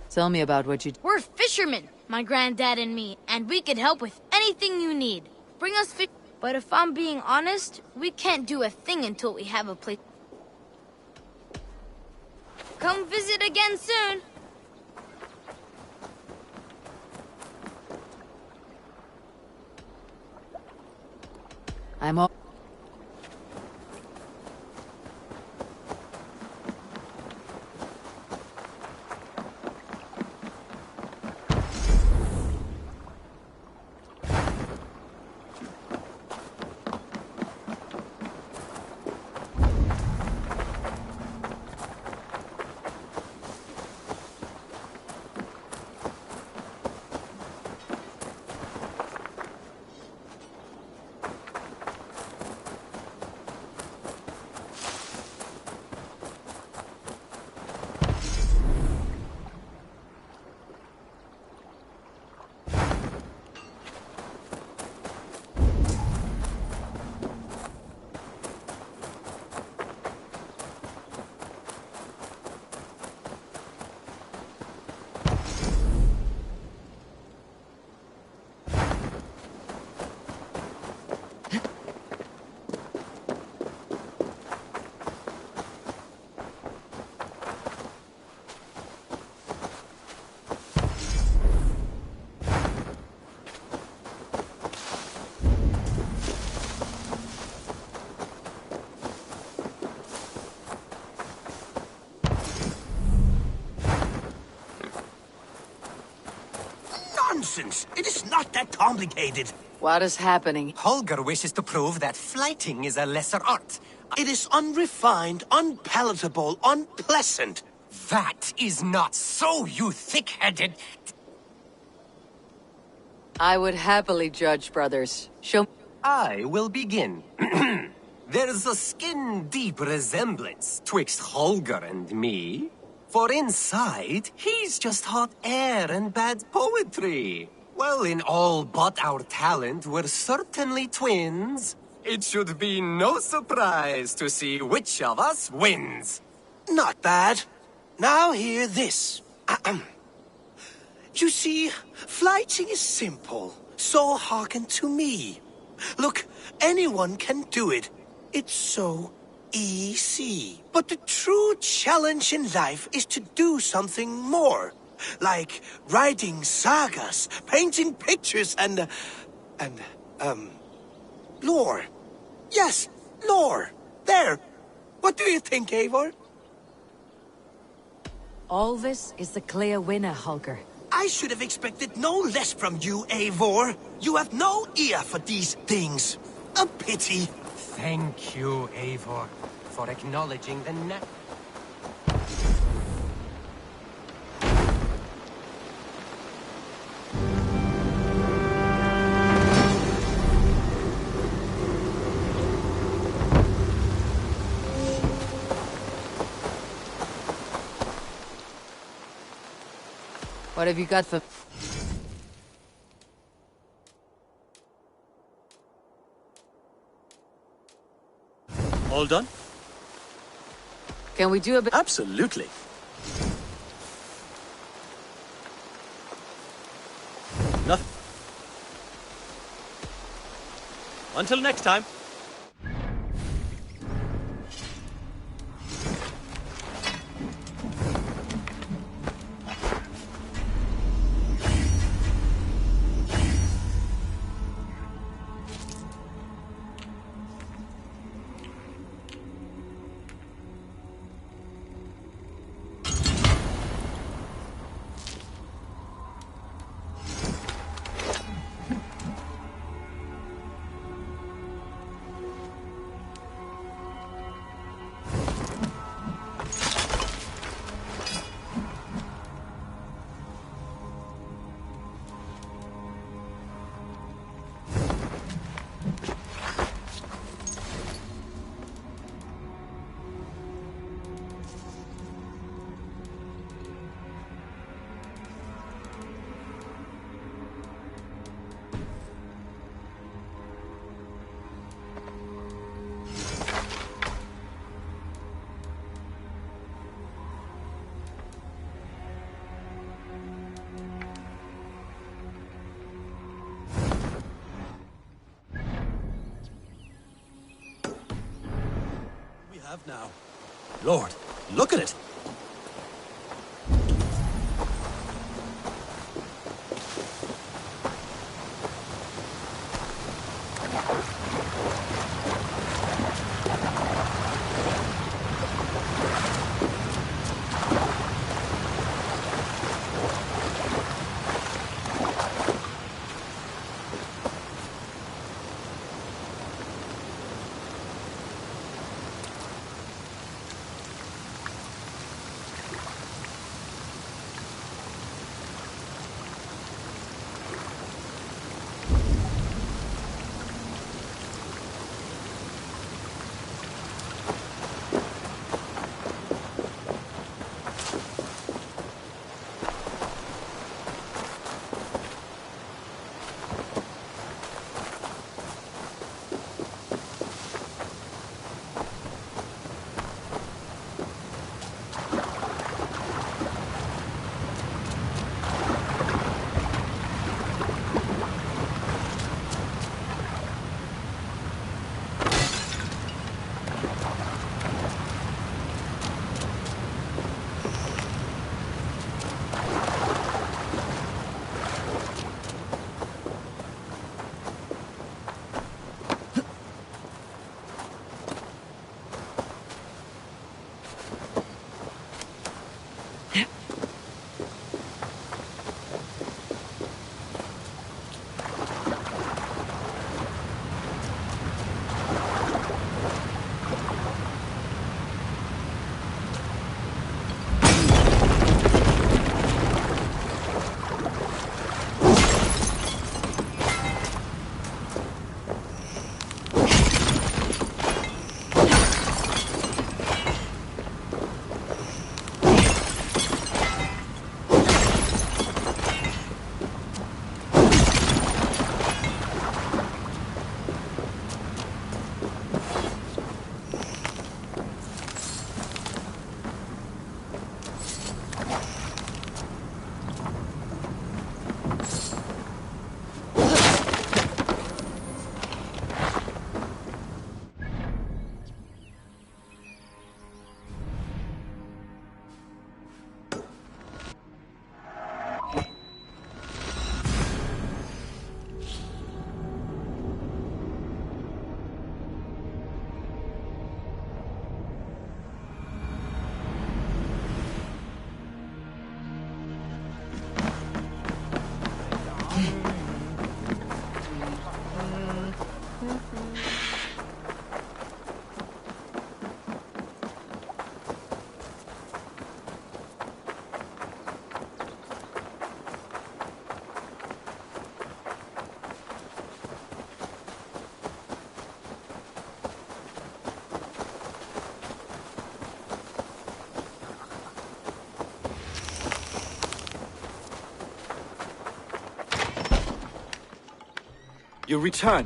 Tell me about what you... We're fishermen, my granddad and me, and we can help with anything you need. Bring us fish. But if I'm being honest, we can't do a thing until we have a place. Come visit again soon. I'm all... Nonsense! It is not that complicated. What is happening? Holger wishes to prove that flighting is a lesser art. It is unrefined, unpalatable, unpleasant. That is not so, you thick-headed... I would happily judge, brothers. Show... I will begin. There's a skin-deep resemblance twixt Holger and me. For inside, he's just hot air and bad poetry. Well, in all but our talent, we're certainly twins. It should be no surprise to see which of us wins. Not bad. Now hear this. You see, flighting is simple, so hearken to me. Look, anyone can do it. It's so easy. But the true challenge in life is to do something more. Like writing sagas, painting pictures, and lore. Yes, lore. There. What do you think, Eivor? Alvis is the clear winner, Holger. I should have expected no less from you, Eivor. You have no ear for these things. A pity. Thank you, Eivor, for acknowledging the What have you got for... All done? Can we do a bit... Absolutely. Nothing. Until next time. have now. Lord, look at it! You return.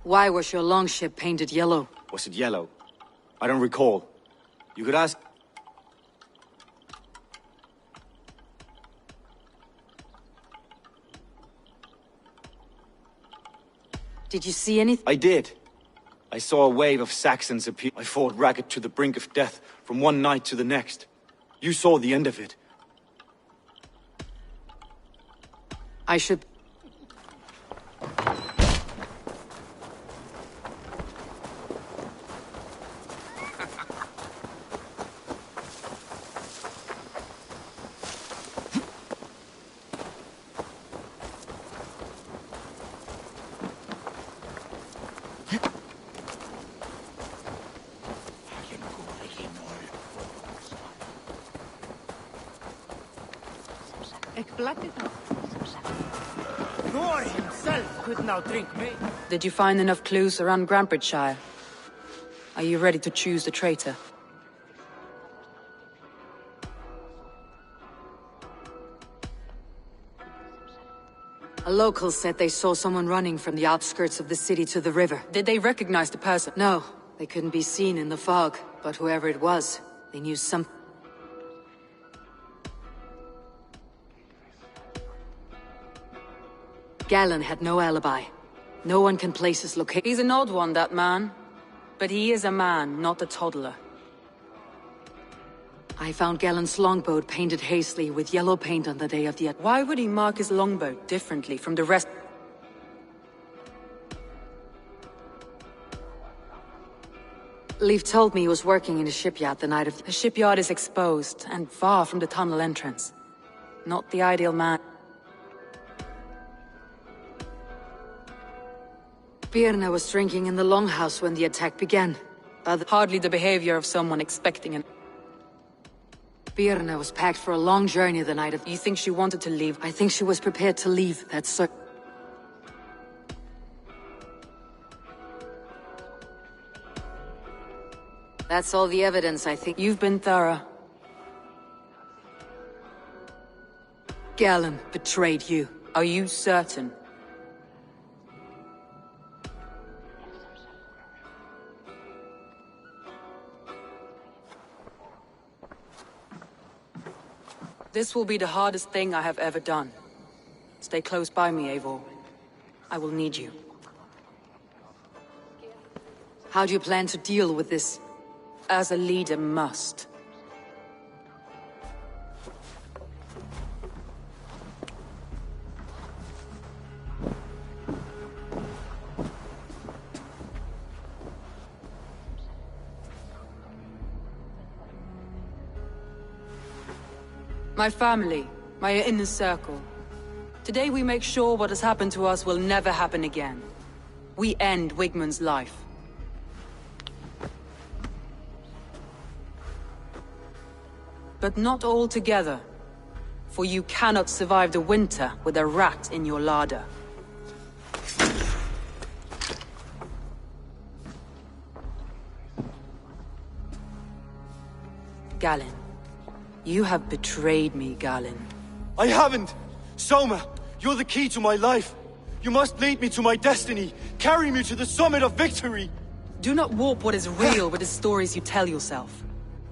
Why was your longship painted yellow? Was it yellow? I don't recall. You could ask... Did you see anything? I did. I saw a wave of Saxons appear. I fought ragged to the brink of death from one night to the next. You saw the end of it. I should... Nor himself could now drink me. Did you find enough clues around Grantbridgeshire? Are you ready to choose the traitor? A local said they saw someone running from the outskirts of the city to the river. Did they recognize the person? No, they couldn't be seen in the fog. But whoever it was, they knew something. Galen had no alibi. No one can place his location. He's an odd one, that man. But he is a man, not a toddler. I found Galen's longboat painted hastily with yellow paint on the day of the... Why would he mark his longboat differently from the rest? Leif told me he was working in a shipyard the night of... The shipyard is exposed, and far from the tunnel entrance. Not the ideal man. Birna was drinking in the longhouse when the attack began. Hardly the behavior of someone expecting an... Birna was packed for a long journey the night of... You think she wanted to leave? I think she was prepared to leave, that's certain. That's all the evidence, I think. You've been thorough. Galen betrayed you. Are you certain? This will be the hardest thing I have ever done. Stay close by me, Eivor. I will need you. How do you plan to deal with this? As a leader must. My family, my inner circle. Today we make sure what has happened to us will never happen again. We end Wigmund's life. But not all together. For you cannot survive the winter with a rat in your larder. Galen. You have betrayed me, Galen. I haven't! Soma, you're the key to my life. You must lead me to my destiny. Carry me to the summit of victory. Do not warp what is real with the stories you tell yourself.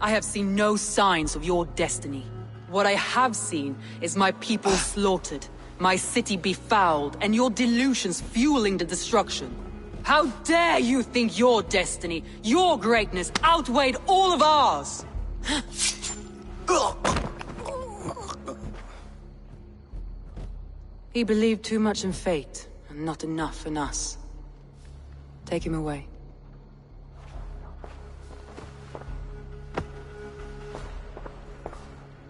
I have seen no signs of your destiny. What I have seen is my people slaughtered, my city befouled, and your delusions fueling the destruction. How dare you think your destiny, your greatness, outweighed all of ours? He believed too much in fate, and not enough in us. Take him away.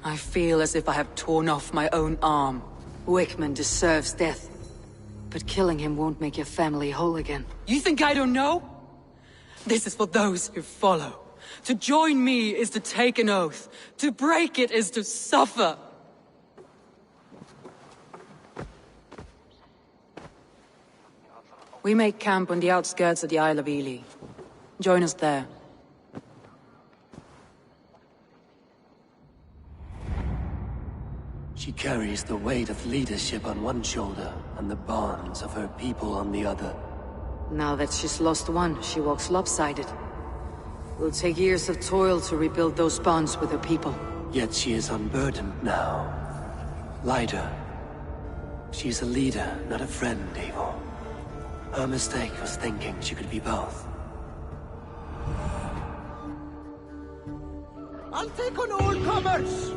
I feel as if I have torn off my own arm. Wigmund deserves death. But killing him won't make your family whole again. You think I don't know? This is for those who follow. To join me is to take an oath. To break it is to suffer. We make camp on the outskirts of the Isle of Ely. Join us there. She carries the weight of leadership on one shoulder and the bonds of her people on the other. Now that she's lost one, she walks lopsided. It will take years of toil to rebuild those bonds with her people. Yet she is unburdened now. Lighter. She's a leader, not a friend, Eivor. Her mistake was thinking she could be both. I'll take on all comers!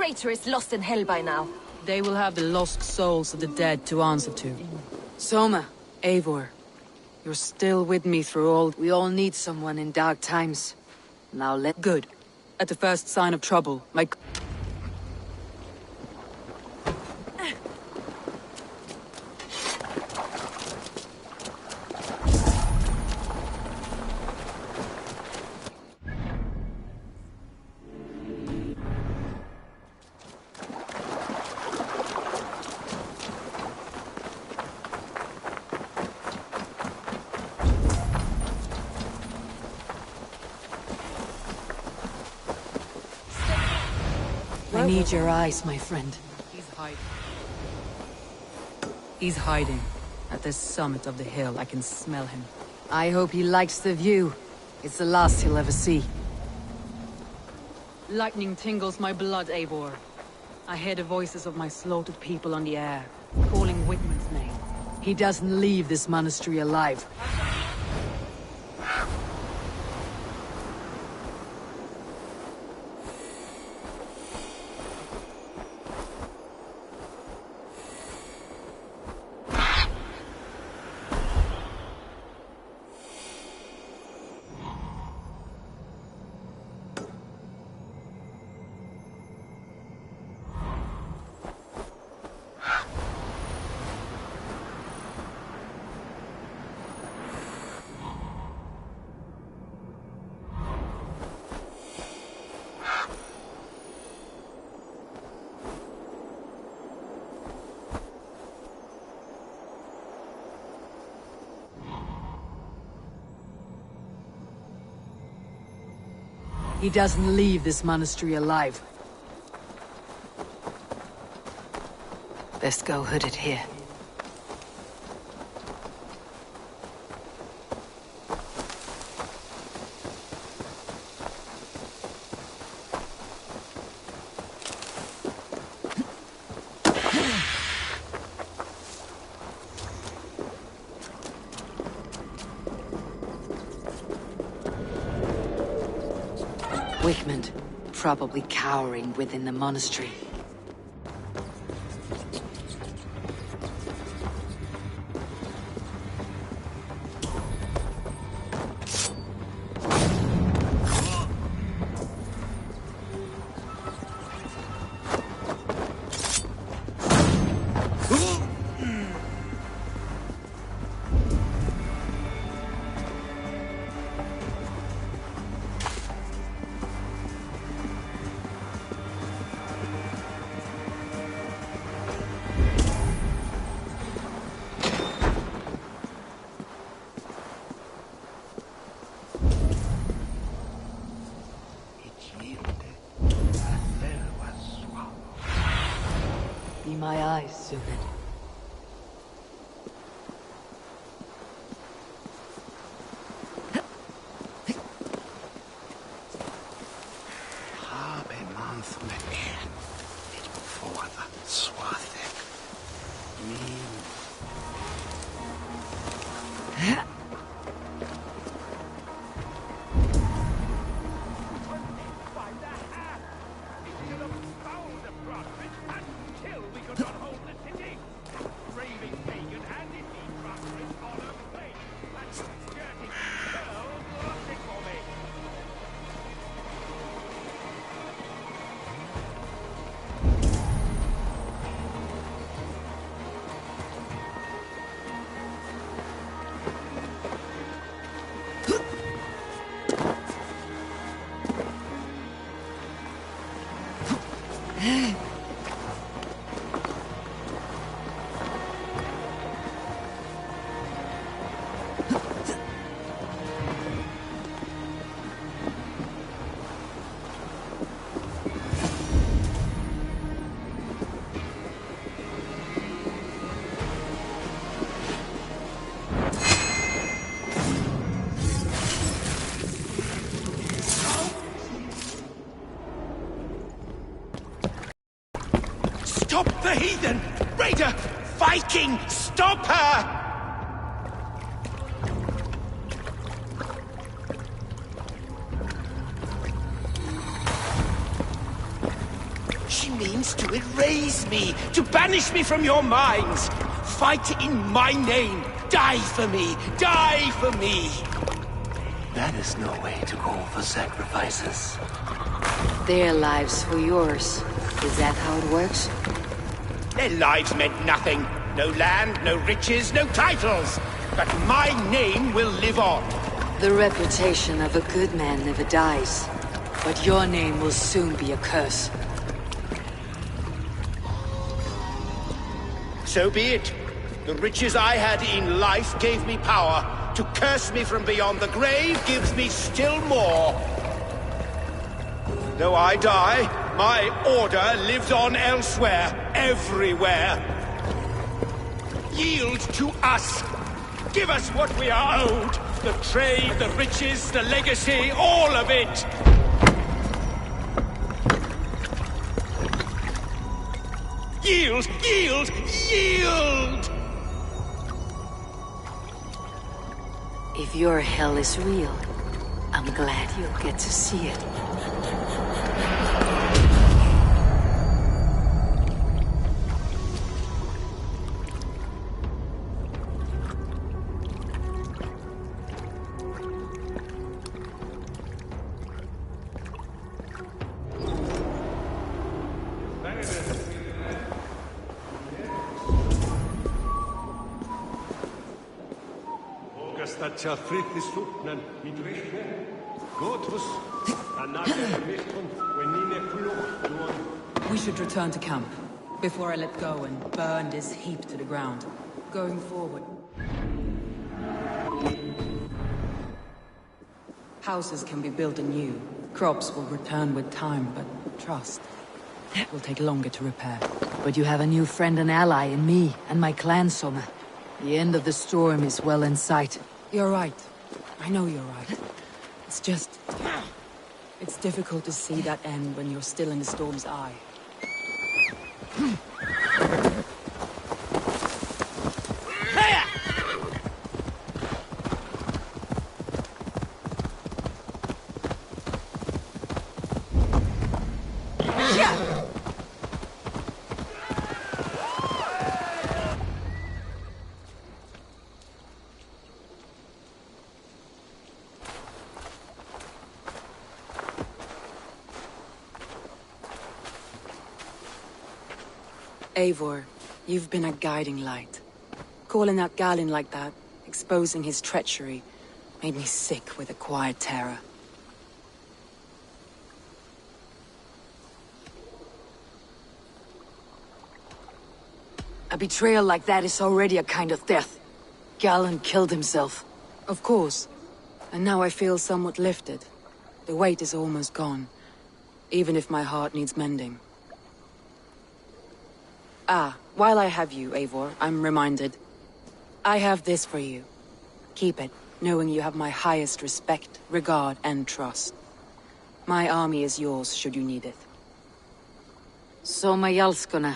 traitor is lost in hell by now. They will have the lost souls of the dead to answer to. Soma, Eivor, you're still with me through all... We all need someone in dark times. Now let... Good. At the first sign of trouble, my... I need your eyes, my friend. He's hiding. He's hiding. At the summit of the hill, I can smell him. I hope he likes the view. It's the last he'll ever see. Lightning tingles my blood, Eivor. I hear the voices of my slaughtered people on the air, calling Whitman's name. He doesn't leave this monastery alive. He doesn't leave this monastery alive. Best go hooded here. Wickman, probably cowering within the monastery. Be my eyes, Suvin. Stop the heathen! Raider! Viking! Stop her! She wants to erase me, to banish me from your minds. Fight in my name. Die for me. Die for me. That is no way to call for sacrifices. Their lives for yours. Is that how it works? Their lives meant nothing. No land, no riches, no titles. But my name will live on. The reputation of a good man never dies. But your name will soon be a curse. So be it. The riches I had in life gave me power. To curse me from beyond the grave gives me still more. Though I die, my order lives on elsewhere, everywhere. Yield to us. Give us what we are owed. The trade, the riches, the legacy, all of it. Yield! Yield! Yield! If your hell is real, I'm glad you'll get to see it. We should return to camp, before I let go and burn this heap to the ground. Going forward. Houses can be built anew. Crops will return with time, but trust will take longer to repair. But you have a new friend and ally in me and my clan, Soma. The end of the storm is well in sight. You're right. I know you're right. It's just... it's difficult to see that end when you're still in the storm's eye. Eivor, you've been a guiding light. Calling out Galinn like that, exposing his treachery, made me sick with a quiet terror. A betrayal like that is already a kind of death. Galinn killed himself. Of course. And now I feel somewhat lifted. The weight is almost gone, even if my heart needs mending. Ah, while I have you, Eivor, I'm reminded. I have this for you. Keep it, knowing you have my highest respect, regard, and trust. My army is yours, should you need it. Soma Jalskona,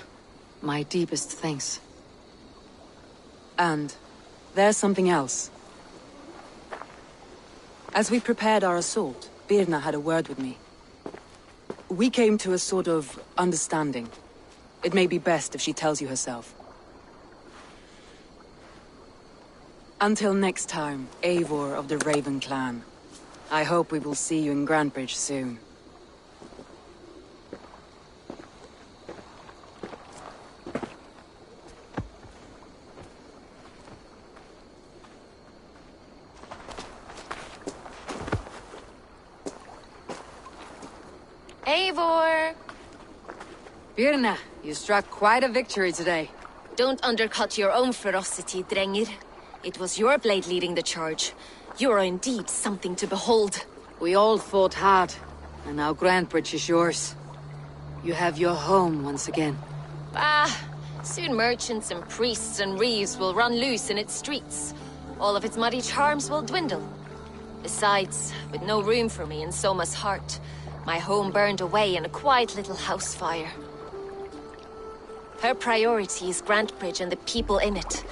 my deepest thanks. And there's something else. As we prepared our assault, Birna had a word with me. We came to a sort of understanding. It may be best if she tells you herself. Until next time, Eivor of the Raven Clan. I hope we will see you in Grantebridge soon. Eivor! Birna, you struck quite a victory today. Don't undercut your own ferocity, Drengir. It was your blade leading the charge. You are indeed something to behold. We all fought hard, and now Grantebridge is yours. You have your home once again. Soon merchants and priests and reeves will run loose in its streets. All of its muddy charms will dwindle. Besides, with no room for me in Soma's heart, my home burned away in a quiet little house fire. Her priority is Grantebridge and the people in it.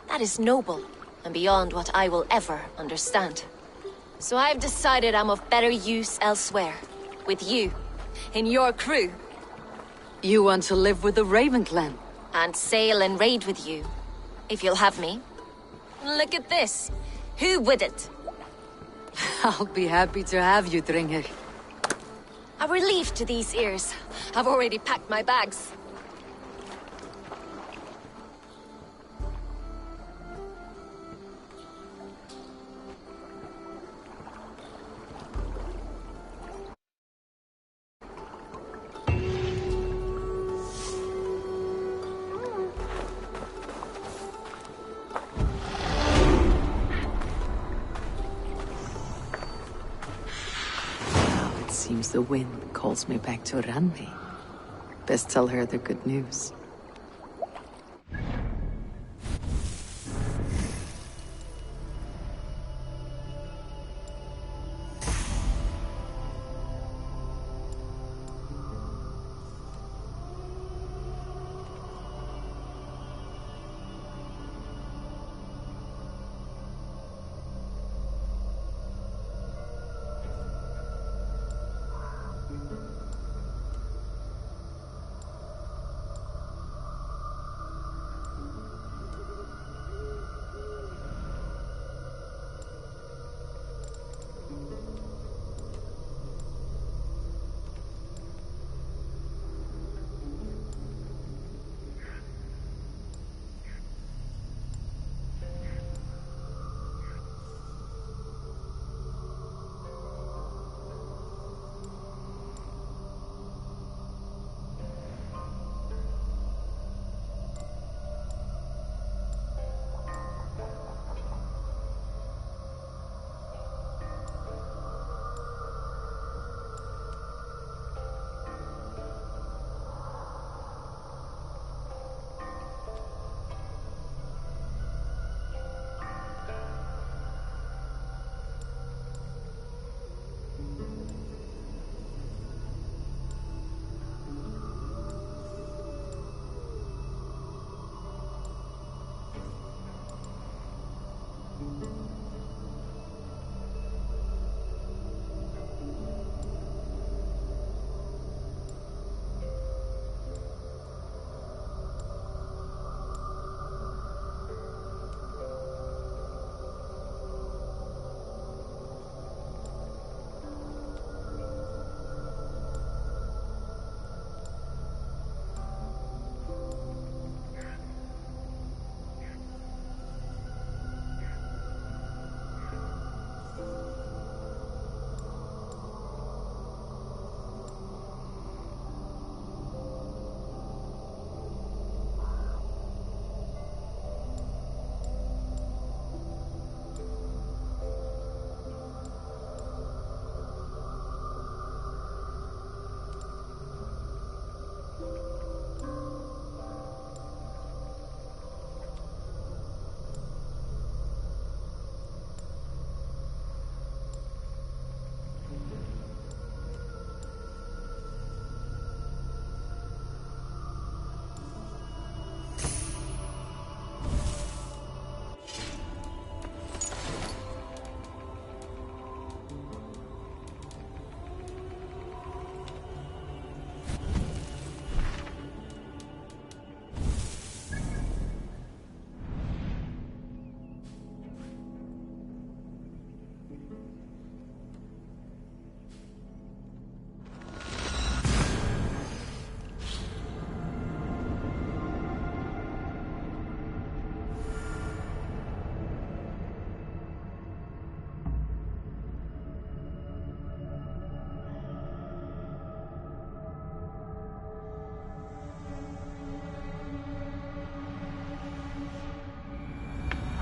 That is noble, and beyond what I will ever understand. So I've decided I'm of better use elsewhere. With you. In your crew. You want to live with the Raven clan? And sail and raid with you, if you'll have me. Look at this. Who wouldn't? I'll be happy to have you, Dringr. A relief to these ears. I've already packed my bags. Seems the wind calls me back to Randi. Best tell her the good news.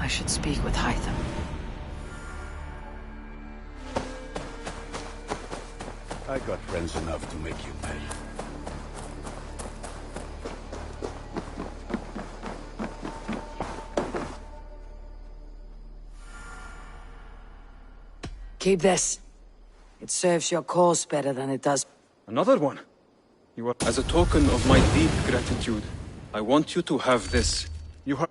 I should speak with Hytham. I got friends enough to make you pay. Keep this. It serves your cause better than it does. Another one? You are... As a token of my deep gratitude, I want you to have this. You have...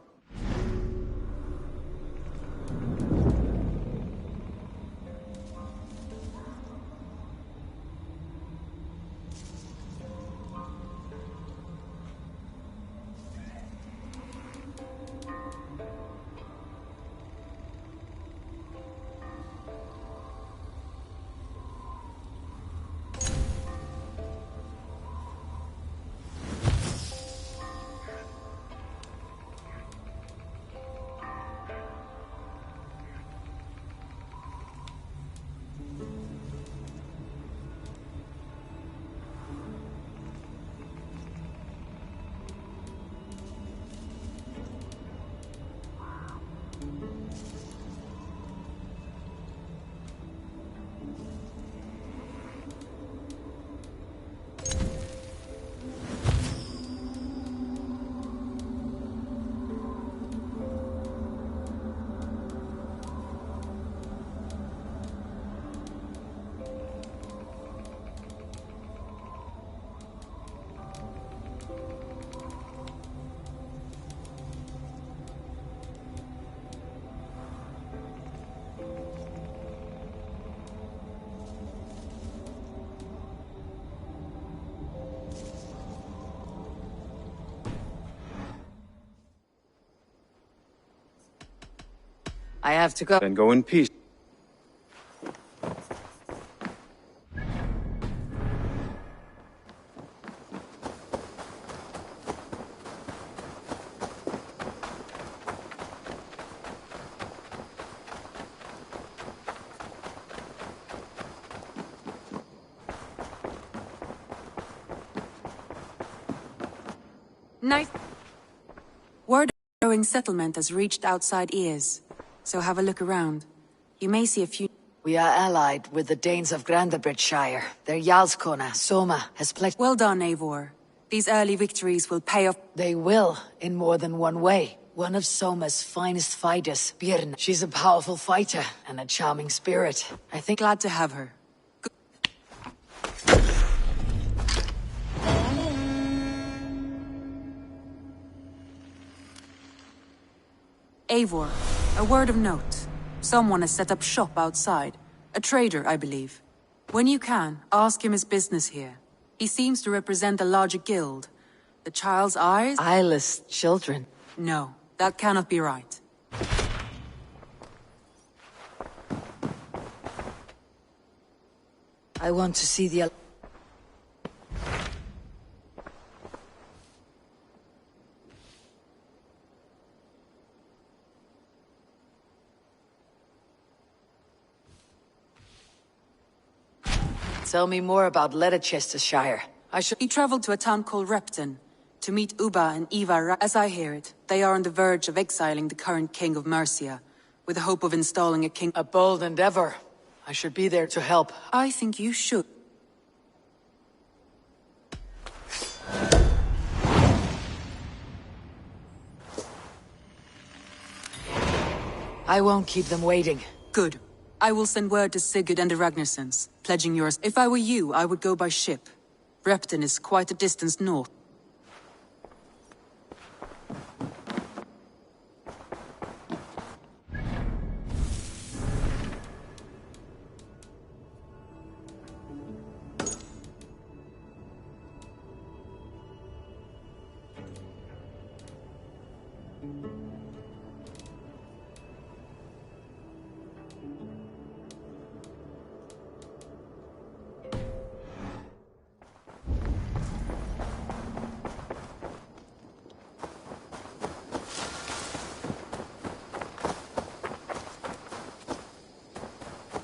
I have to go. Then go in peace. Nice. Word of the growing settlement has reached outside ears, so have a look around. You may see a few... We are allied with the Danes of Grandabridgeshire. Their Jarlskona, Soma, has pledged... Well done, Eivor. These early victories will pay off... They will, in more than one way. One of Soma's finest fighters, Björn. She's a powerful fighter and a charming spirit. I think... Glad to have her. Eivor, a word of note. Someone has set up shop outside. A trader, I believe. When you can, ask him his business here. He seems to represent a larger guild. The child's eyes? Eyeless children. No, that cannot be right. I want to see the... Tell me more about Leicestershire. He traveled to a town called Repton to meet Ubba and Ivar. As I hear it, they are on the verge of exiling the current king of Mercia, with the hope of installing a king. A bold endeavor. I should be there to help. I think you should. I won't keep them waiting. Good. I will send word to Sigurd and the Ragnarsons, pledging yours. If I were you, I would go by ship. Repton is quite a distance north.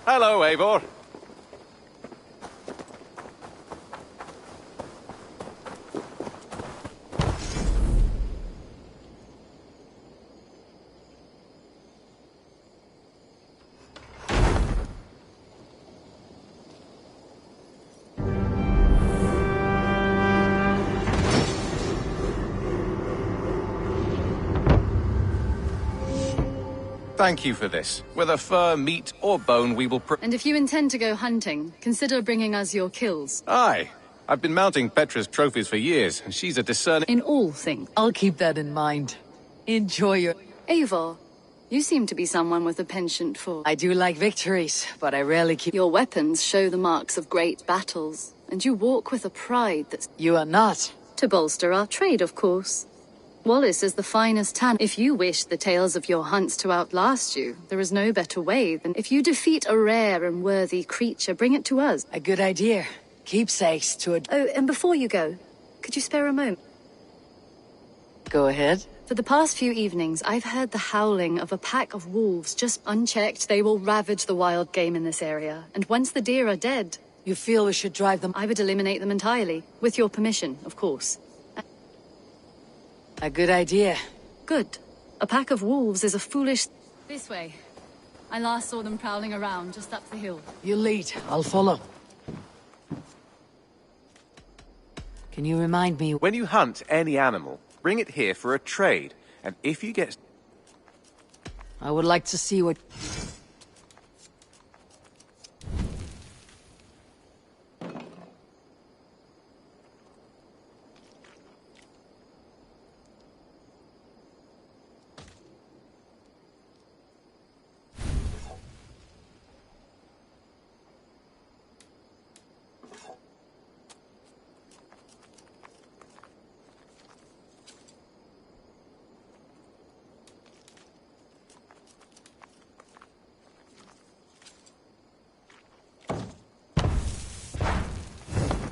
Hello, Eivor. Thank you for this. Whether fur, meat, or bone, we will And if you intend to go hunting, consider bringing us your kills. Aye. I've been mounting Petra's trophies for years, and she's a discerning... In all things. I'll keep that in mind. Enjoy your... Eivor, you seem to be someone with a penchant for... I do like victories, but I rarely keep... Your weapons show the marks of great battles, and you walk with a pride that's... You are not. To bolster our trade, of course. Wallace is the finest tan. If you wish the tales of your hunts to outlast you, there is no better way than if you defeat a rare and worthy creature, bring it to us. A good idea. Keepsakes to a... Oh, and before you go, could you spare a moment? Go ahead. For the past few evenings, I've heard the howling of a pack of wolves. Just unchecked, they will ravage the wild game in this area. And once the deer are dead... You feel we should drive them... I would eliminate them entirely. With your permission, of course. A good idea. Good. A pack of wolves is a foolish... This way. I last saw them prowling around just up the hill. You lead. I'll follow. Can you remind me... When you hunt any animal, bring it here for a trade. And if you get... I would like to see what...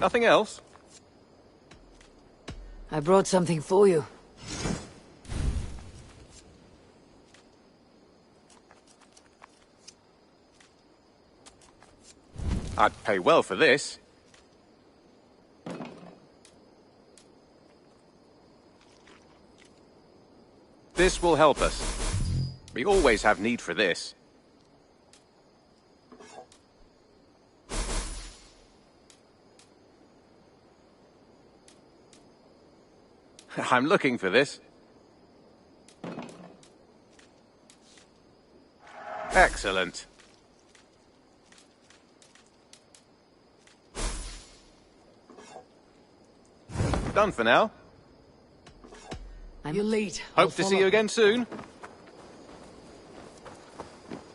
Nothing else? I brought something for you. I'd pay well for this. This will help us. We always have need for this. I'm looking for this. Excellent. Done for now. You're late. Hope to see you again soon.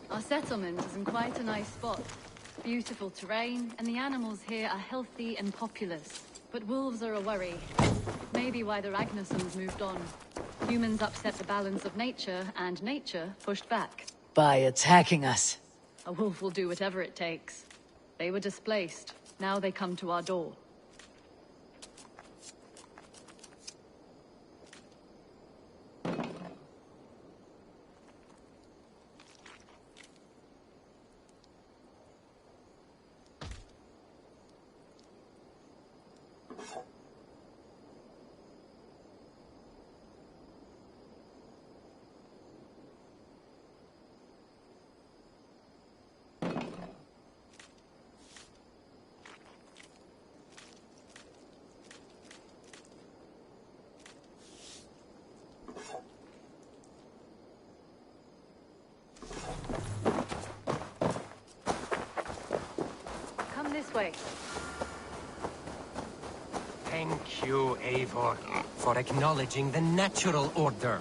Our settlement is in quite a nice spot. Beautiful terrain, and the animals here are healthy and populous. But wolves are a worry. Maybe why the Ragnarsons moved on. Humans upset the balance of nature, and nature pushed back. By attacking us. A wolf will do whatever it takes. They were displaced. Now they come to our door. This way. Thank you, Eivor, for acknowledging the natural order.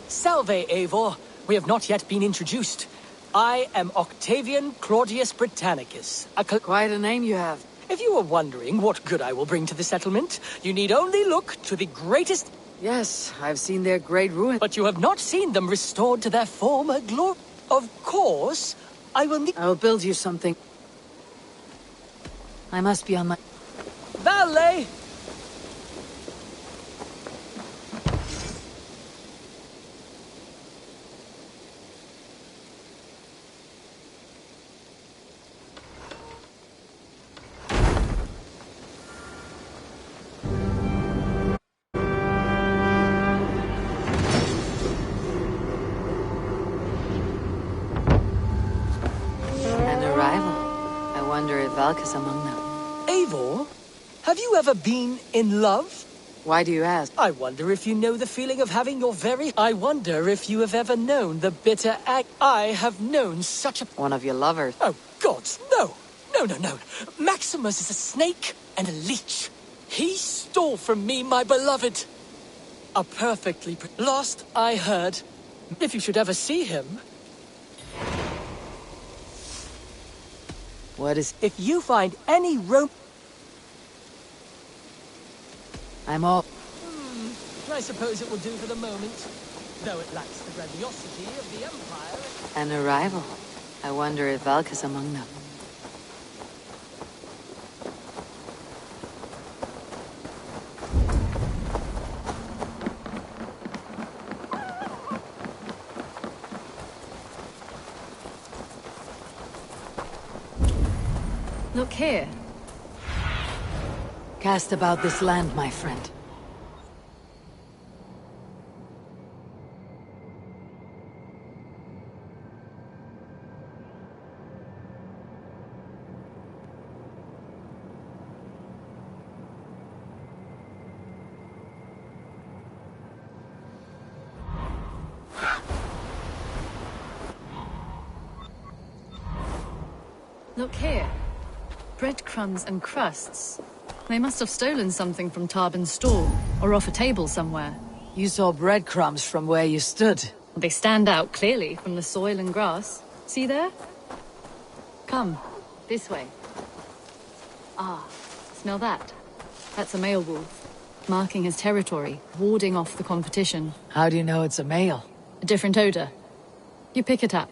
Salve, Eivor. We have not yet been introduced. I am Octavian Claudius Britannicus. Quite a name you have. If you are wondering what good I will bring to the settlement, you need only look to the greatest... Yes, I've seen their great ruin. But you have not seen them restored to their former glory. Of course, I will need... I'll build you something. I must be on my... Valet! Valka's among them. Eivor, have you ever been in love? Why do you ask? I wonder if you know the feeling of having your very... I wonder if you have ever known the bitter I have known such a... One of your lovers. Oh, gods, no! No. Maximus is a snake and a leech. He stole from me my beloved. A perfectly... Last I heard, if you should ever see him... What is... If you find any rope... I'm off. I suppose it will do for the moment. Though it lacks the grandiosity of the Empire... An arrival. I wonder if Valka's among them. Look here. Cast about this land, my friend. Look here. Breadcrumbs and crusts. They must have stolen something from Tarban's store, or off a table somewhere. You saw breadcrumbs from where you stood. They stand out clearly from the soil and grass. See there? Come, this way. Ah, smell that? That's a male wolf, marking his territory, warding off the competition. How do you know it's a male? A different odor. You pick it up.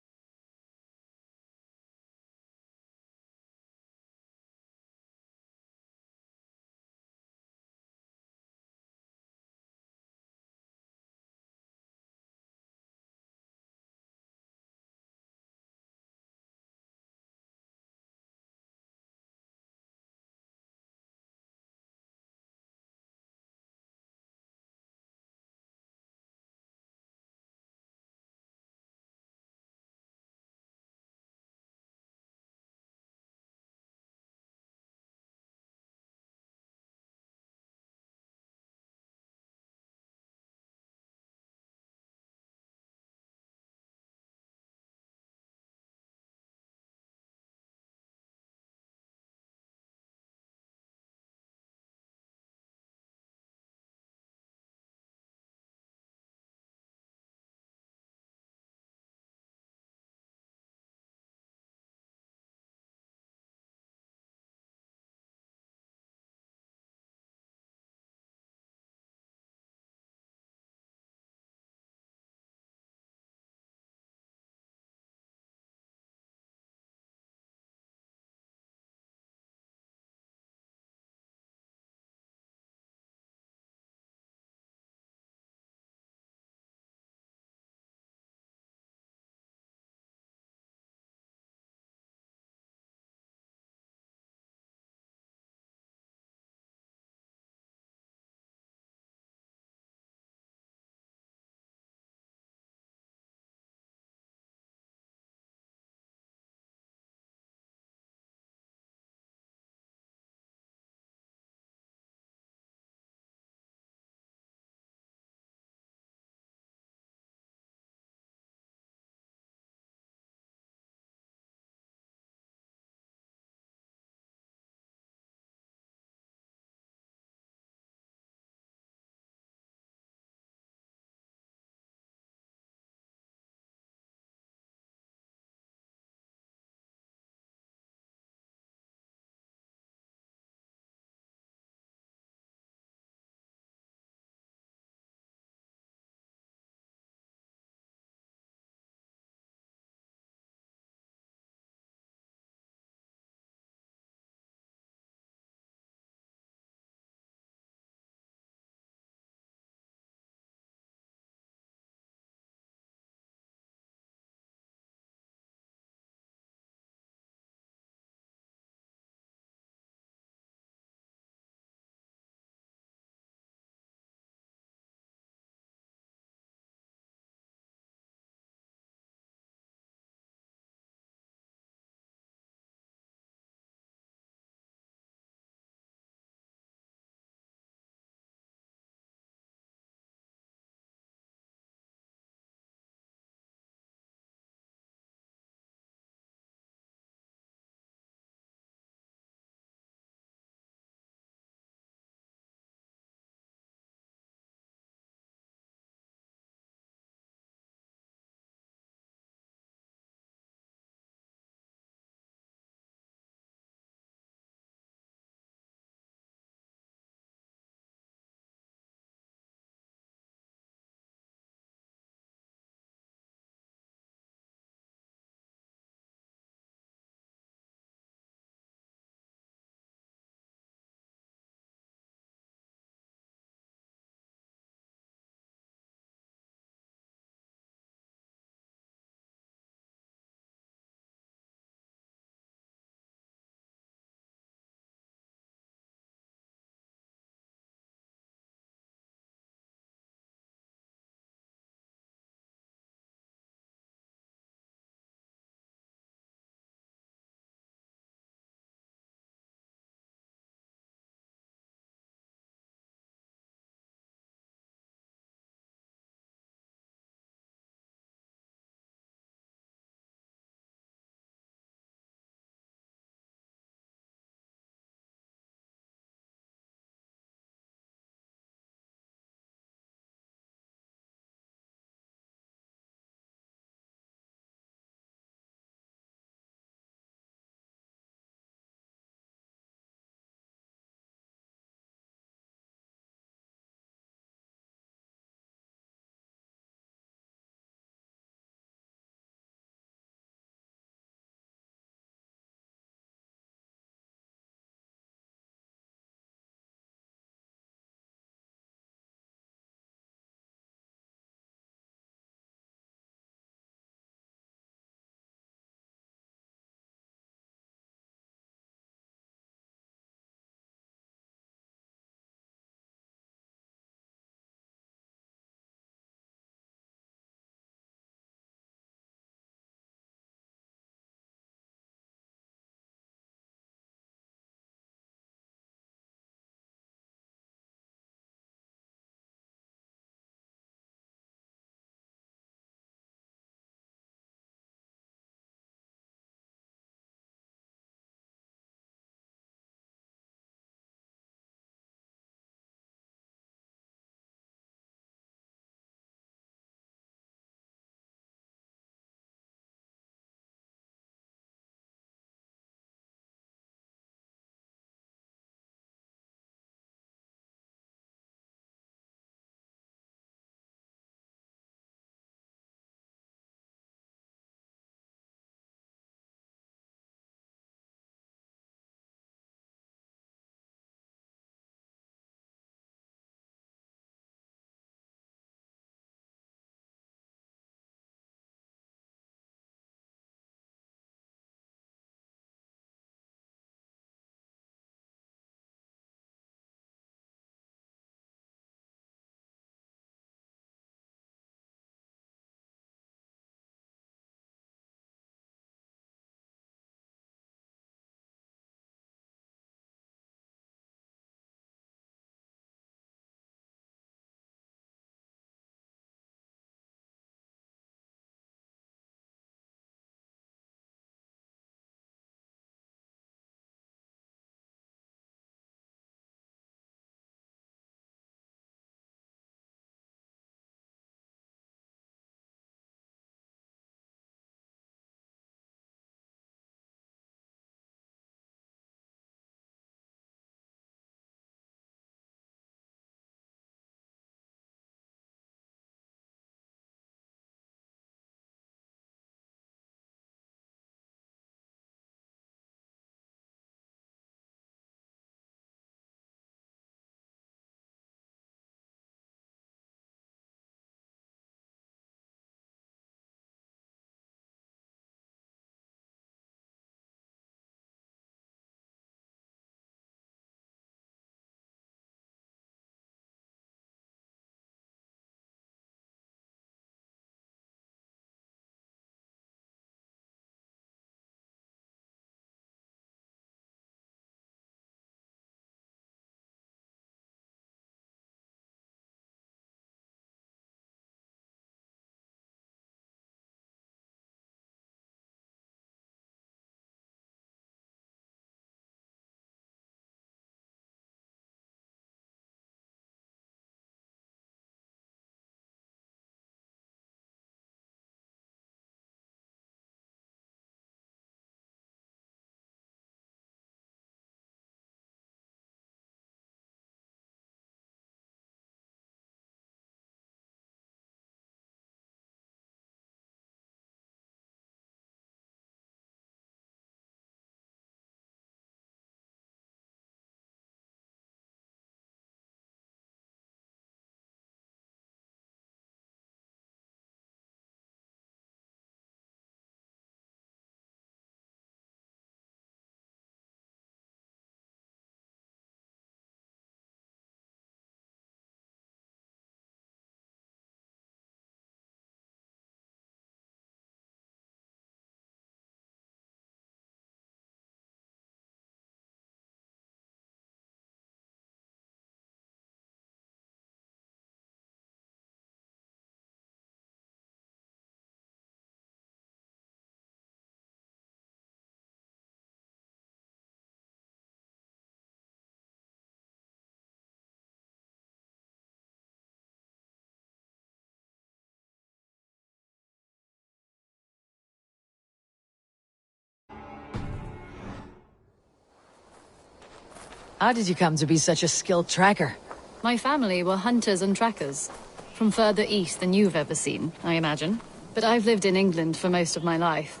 How did you come to be such a skilled tracker? My family were hunters and trackers. From further east than you've ever seen, I imagine. But I've lived in England for most of my life.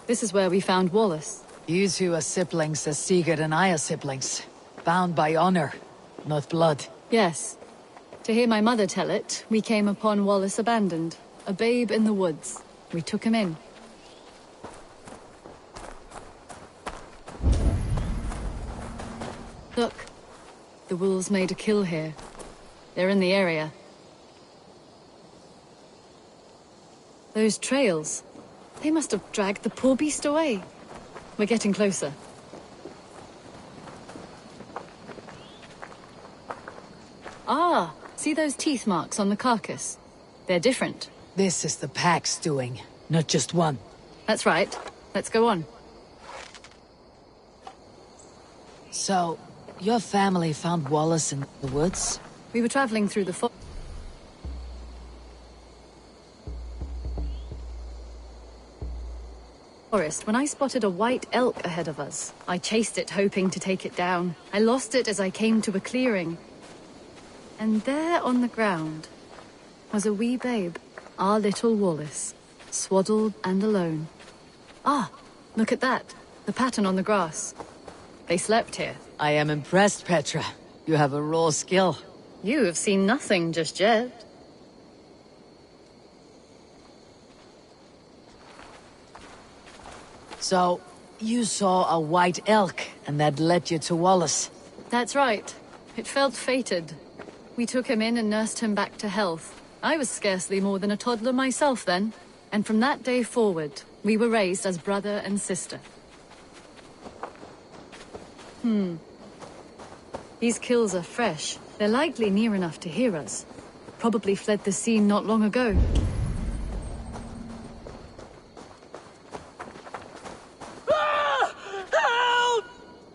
This is where we found Wallace. You two are siblings as Sigurd and I are siblings. Bound by honor, not blood. Yes. To hear my mother tell it, we came upon Wallace abandoned. A babe in the woods. We took him in. Look. The wolves made a kill here. They're in the area. Those trails. They must have dragged the poor beast away. We're getting closer. Ah, see those teeth marks on the carcass? They're different. This is the pack's doing, not just one. That's right. Let's go on. So, your family found Wallace in the woods? We were traveling through the forest when I spotted a white elk ahead of us. I chased it, hoping to take it down. I lost it as I came to a clearing. And there on the ground was a wee babe, our little Wallace, swaddled and alone. Ah, look at that, the pattern on the grass. They slept here. I am impressed, Petra. You have a raw skill. You have seen nothing just yet. So, you saw a white elk, and that led you to Wallace? That's right. It felt fated. We took him in and nursed him back to health. I was scarcely more than a toddler myself then. And from that day forward, we were raised as brother and sister. These kills are fresh. They're likely near enough to hear us. Probably fled the scene not long ago.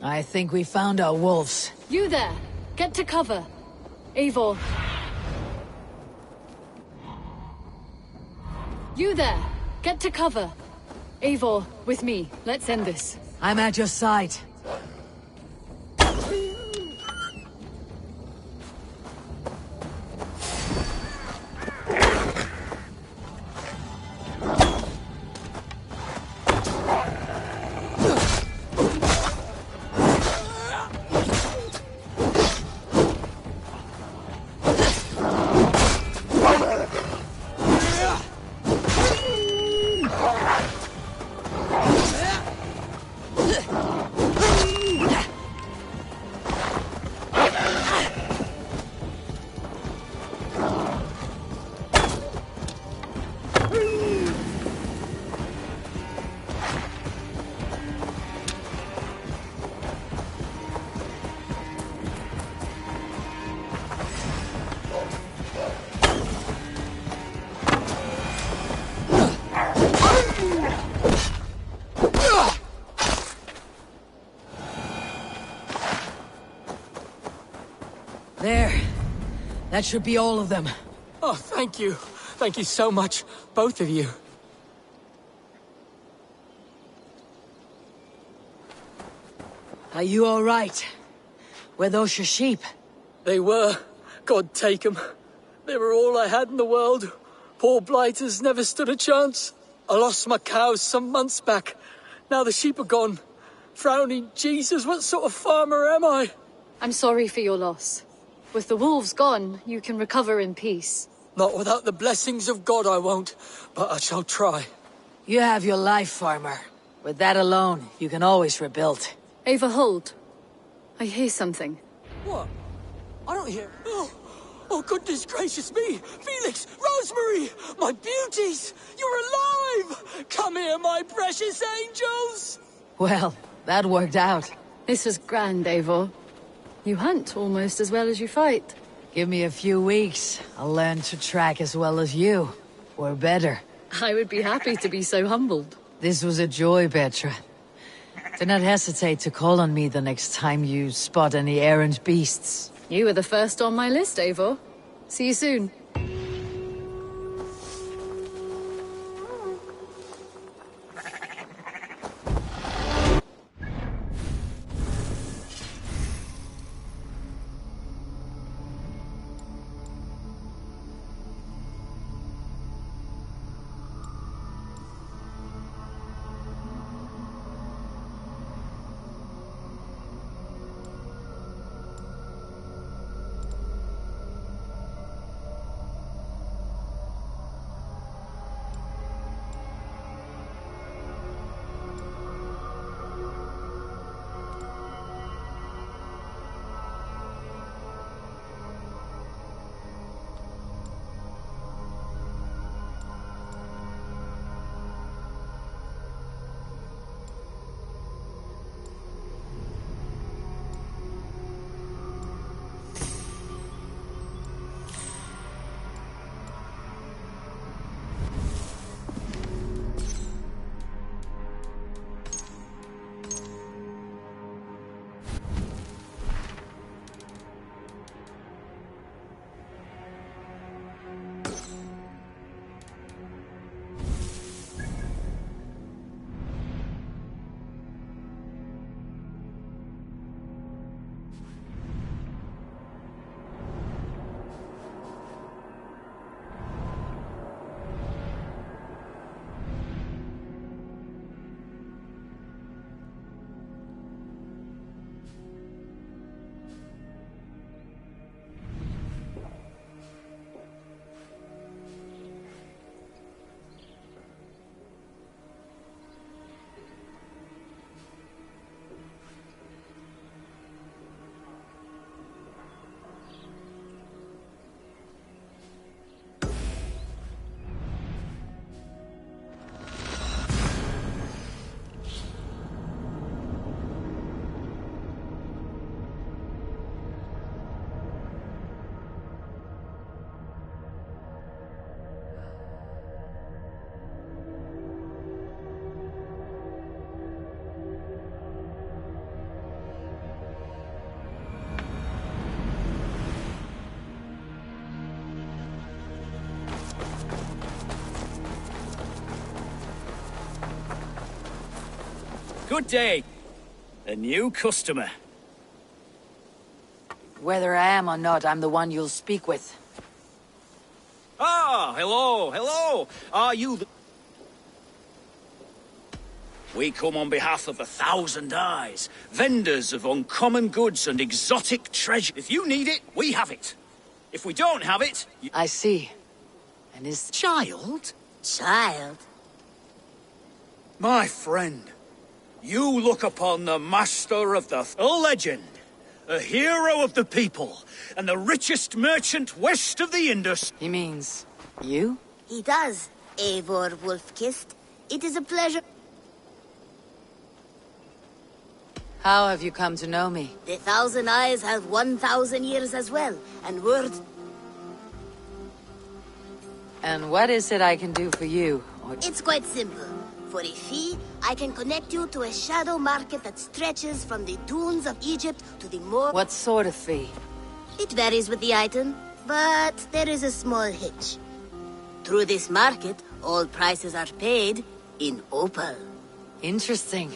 I think we found our wolves. You there! Get to cover! Eivor. You there! Get to cover! Eivor, with me. Let's end this. I'm at your side. There. That should be all of them. Oh, thank you. Thank you so much, both of you. Are you all right? Were those your sheep? They were. God take them. They were all I had in the world. Poor blighters never stood a chance. I lost my cows some months back. Now the sheep are gone. Frowning Jesus, what sort of farmer am I? I'm sorry for your loss. With the wolves gone, you can recover in peace. Not without the blessings of God I won't, but I shall try. You have your life, farmer. With that alone, you can always rebuild. Ava, hold. I hear something. What? I don't hear... Oh, goodness gracious me! Felix! Rosemary! My beauties! You're alive! Come here, my precious angels! Well, that worked out. This was grand, Eivor. You hunt almost as well as you fight. Give me a few weeks. I'll learn to track as well as you. Or better. I would be happy to be so humbled. This was a joy, Petra. Do not hesitate to call on me the next time you spot any errant beasts. You were the first on my list, Eivor. See you soon. Good day. A new customer. Whether I am or not, I'm the one you'll speak with. Ah, hello, hello. Are you the... We come on behalf of 1,000 Eyes, vendors of uncommon goods and exotic treasure. If you need it, we have it. If we don't have it... I see. And is... Child? Child? My friend, you look upon the master of a legend, a hero of the people, and the richest merchant west of the Indus. He means... you? He does, Eivor Wolfkist. It is a pleasure. How have you come to know me? The 1,000 Eyes have 1,000 years as well, and words... And what is it I can do for you? It's quite simple. For a fee, I can connect you to a shadow market that stretches from the dunes of Egypt to the more... What sort of fee? It varies with the item, but there is a small hitch. Through this market, all prices are paid in opal. Interesting.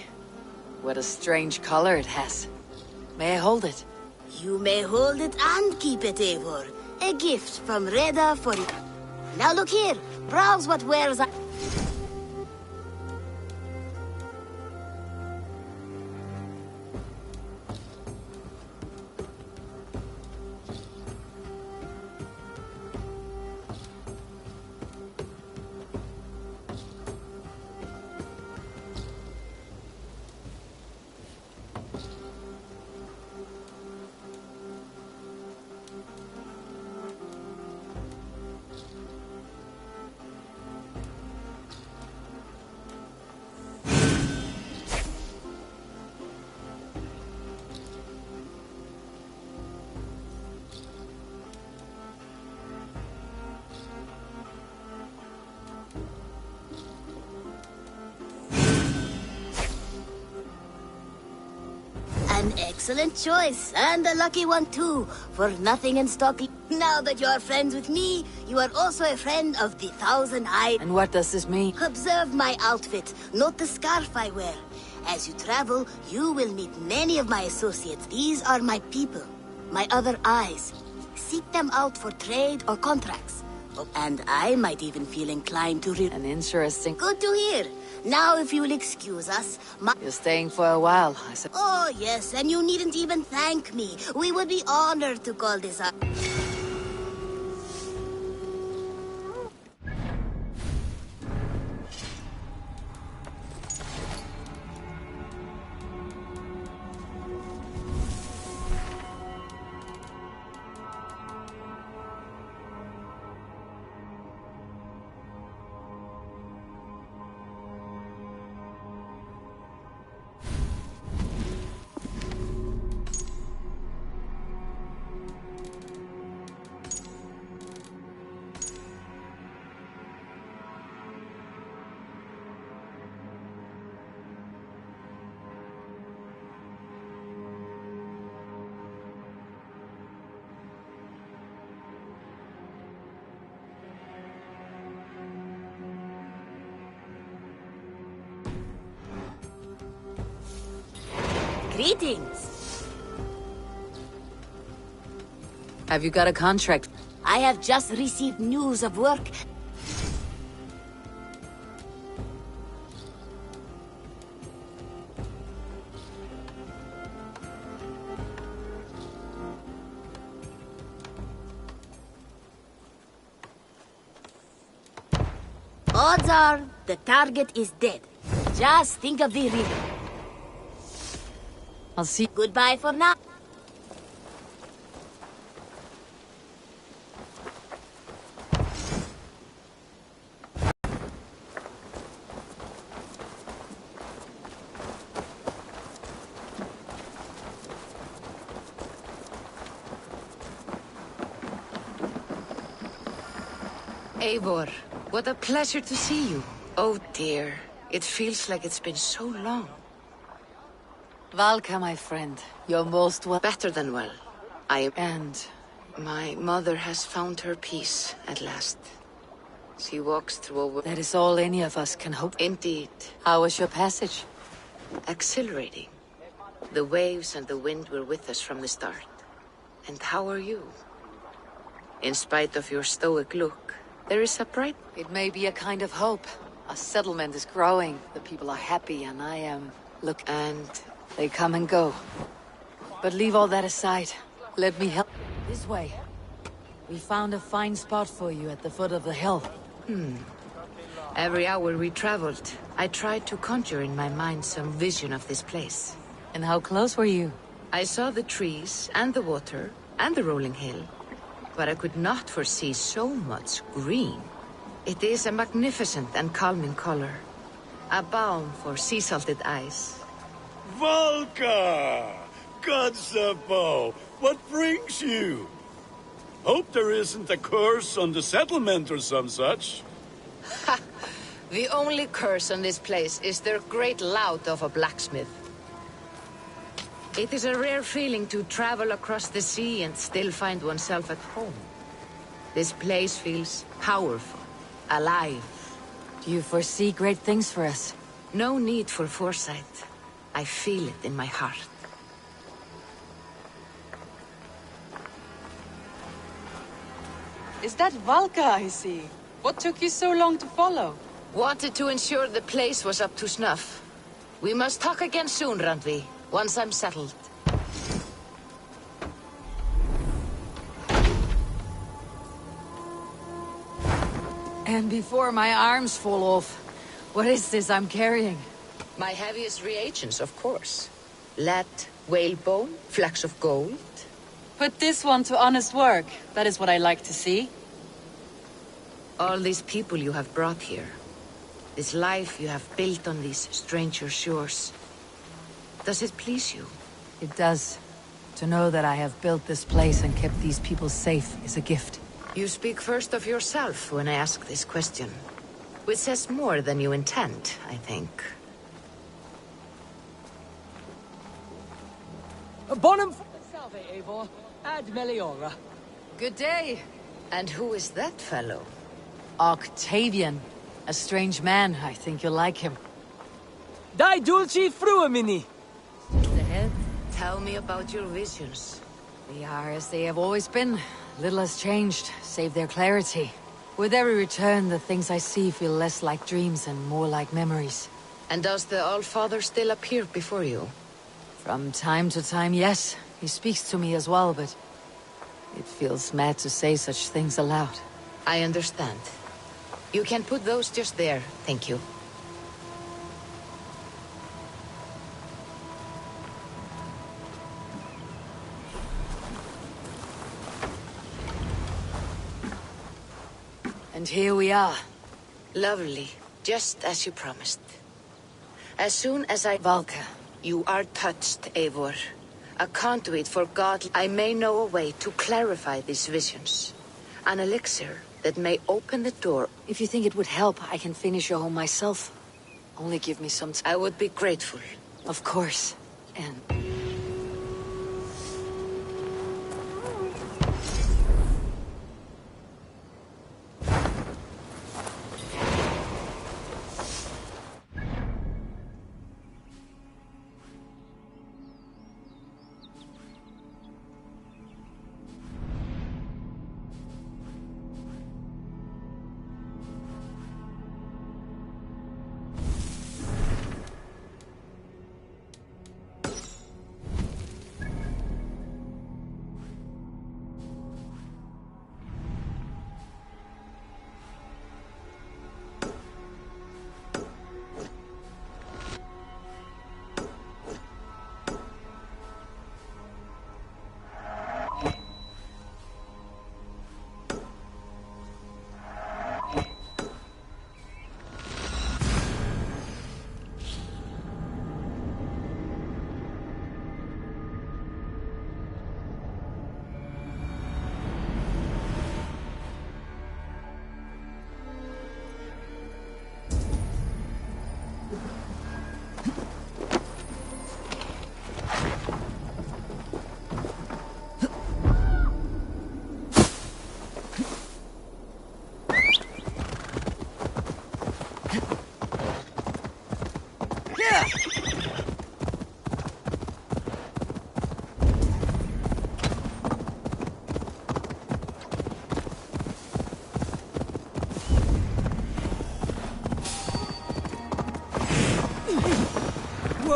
What a strange color it has. May I hold it? You may hold it and keep it, Eivor. A gift from Reda for you. Now look here. Browse what wares are... An excellent choice, and a lucky one too, for nothing in stock. Now that you are friends with me, you are also a friend of the 1,000 Eyes. And what does this mean? Observe my outfit, note the scarf I wear. As you travel, you will meet many of my associates. These are my people, my other eyes. Seek them out for trade or contracts. And I might even feel inclined to read. An interesting... Good to hear. Now, if you'll excuse us, You're staying for a while, I said. Oh, yes, and you needn't even thank me. We would be honored to call this up. Greetings. Have you got a contract? I have just received news of work. Odds are the target is dead. Just think of the river. I'll see. Goodbye for now. Eivor, what a pleasure to see you. Oh dear, it feels like it's been so long. Valka, my friend, you're most well. Better than well. And my mother has found her peace at last. She walks through a... That is all any of us can hope. Indeed. How was your passage? Exhilarating. The waves and the wind were with us from the start. And how are you? In spite of your stoic look, there is a bright... It may be a kind of hope. A settlement is growing, the people are happy, and I am... Look, And... they come and go. But leave all that aside. Let me help. This way. We found a fine spot for you at the foot of the hill. Every hour we traveled, I tried to conjure in my mind some vision of this place. And how close were you? I saw the trees, and the water, and the rolling hill. But I could not foresee so much green. It is a magnificent and calming color. A balm for sea-salted eyes. Volka! Kotzebue, what brings you? Hope there isn't a curse on the settlement or some such. Ha! The only curse on this place is their great lout of a blacksmith. It is a rare feeling to travel across the sea and still find oneself at home. This place feels powerful, alive. Do you foresee great things for us? No need for foresight. I feel it in my heart. Is that Valka I see? What took you so long to follow? Wanted to ensure the place was up to snuff. We must talk again soon, Randvi, once I'm settled. And before my arms fall off, what is this I'm carrying? My heaviest reagents, of course. Lead, whalebone, flecks of gold. Put this one to honest work. That is what I like to see. All these people you have brought here. This life you have built on these stranger shores. Does it please you? It does. To know that I have built this place and kept these people safe is a gift. You speak first of yourself when I ask this question. Which says more than you intend, I think. Bonum salve, Eivor. Ad meliora. Good day. And who is that fellow? Octavian. A strange man. I think you'll like him. Die dulci fruamini. Ahead. Tell me about your visions. They are as they have always been. Little has changed, save their clarity. With every return, the things I see feel less like dreams and more like memories. And does the All-Father still appear before you? From time to time, yes. He speaks to me as well, but... it feels mad to say such things aloud. I understand. You can put those just there, thank you. And here we are. Lovely, just as you promised. As soon as Valka. You are touched, Eivor. A conduit for God. I may know a way to clarify these visions. An elixir that may open the door. If you think it would help, I can finish your home myself. Only give me some time. I would be grateful. Of course. And...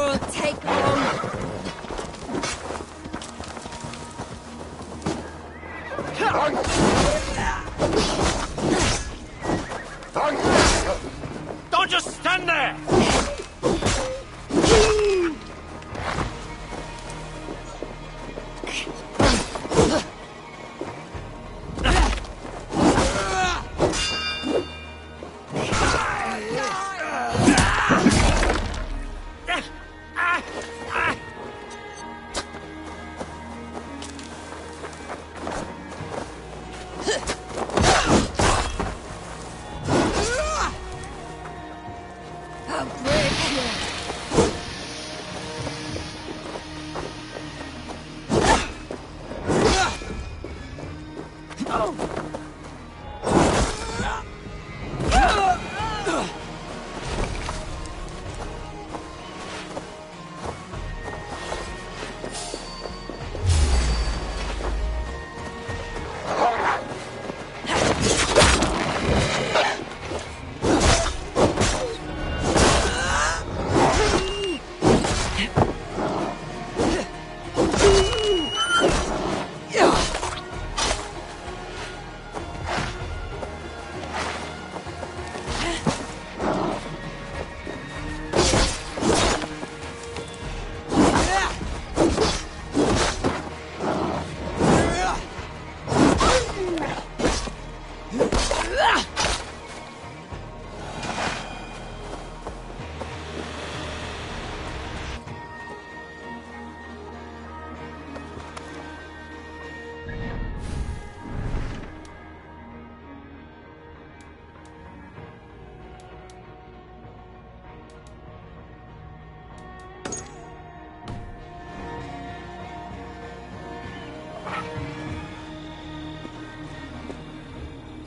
will take long. Don't just stand there!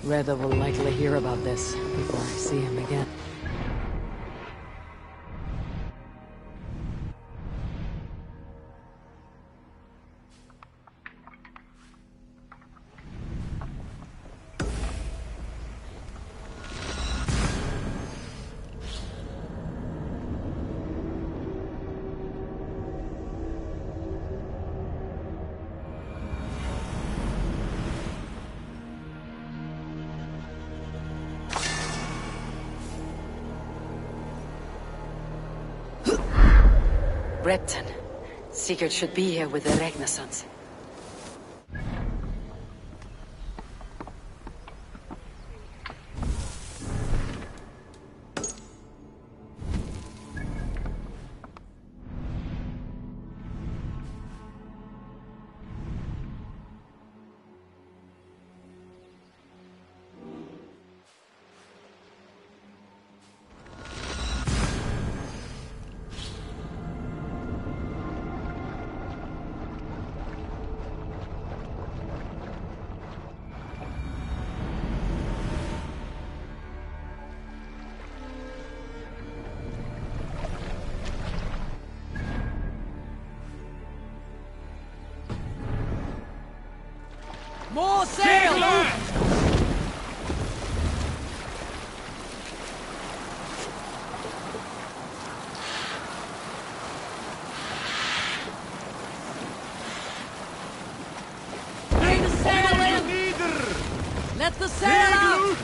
Reda will likely hear about this before I see him again. Repton. Sigurd should be here with the Ragnarsons. More sail! Bring the sail in! Let the sail out!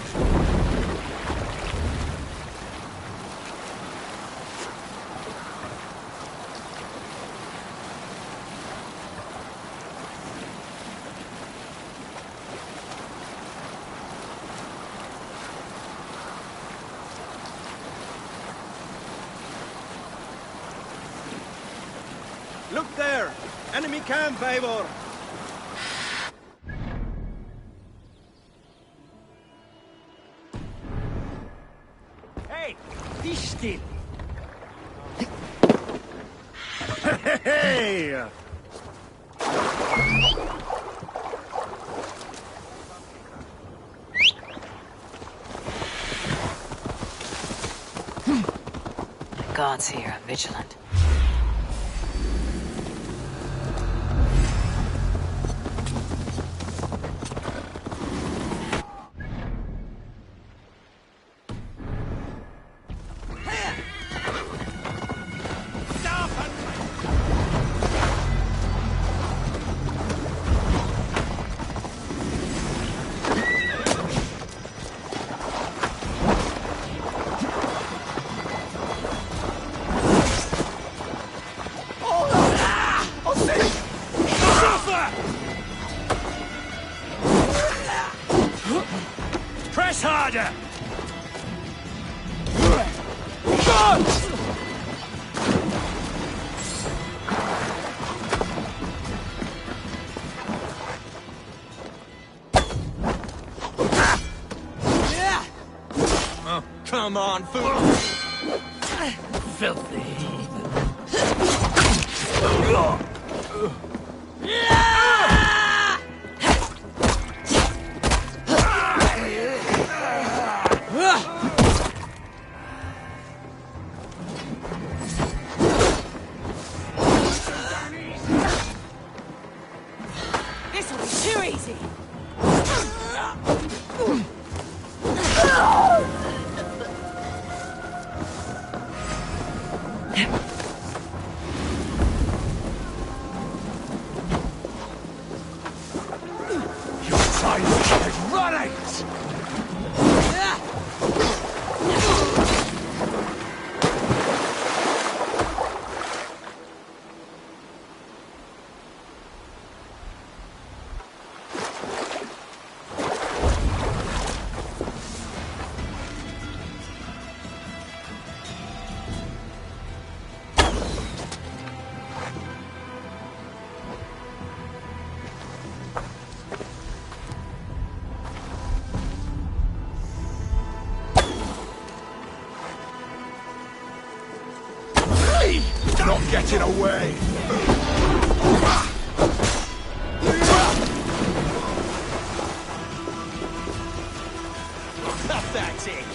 Look there! Enemy camp, Eivor! Hey! Be still! Hey! The gods here are vigilant. Stop! harder! Oh, come on, fool! Filthy heathen. This'll be too easy. Your time is running! Not getting away! Pathetic!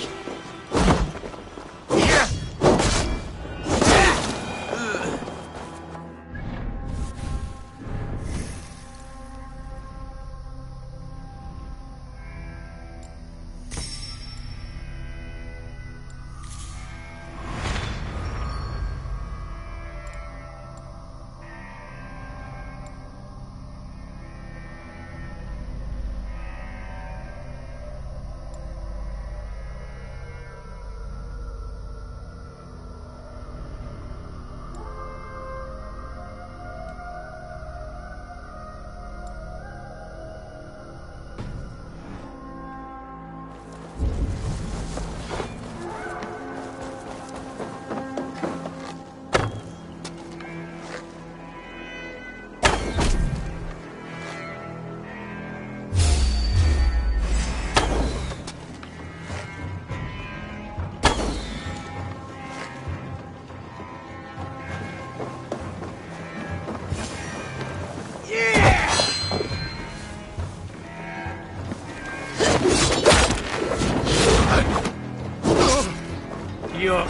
You're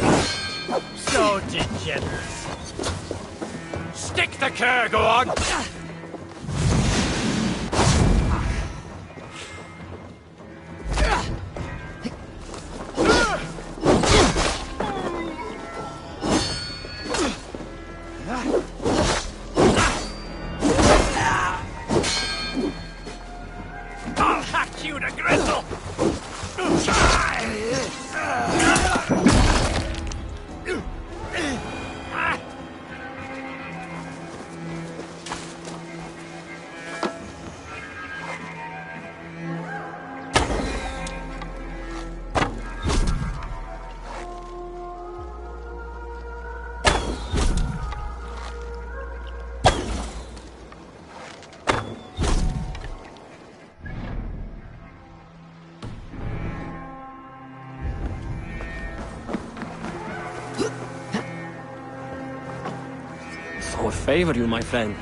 so degenerate. Stick the cargo on! I'll hack you to gristle! So favor you, my friend.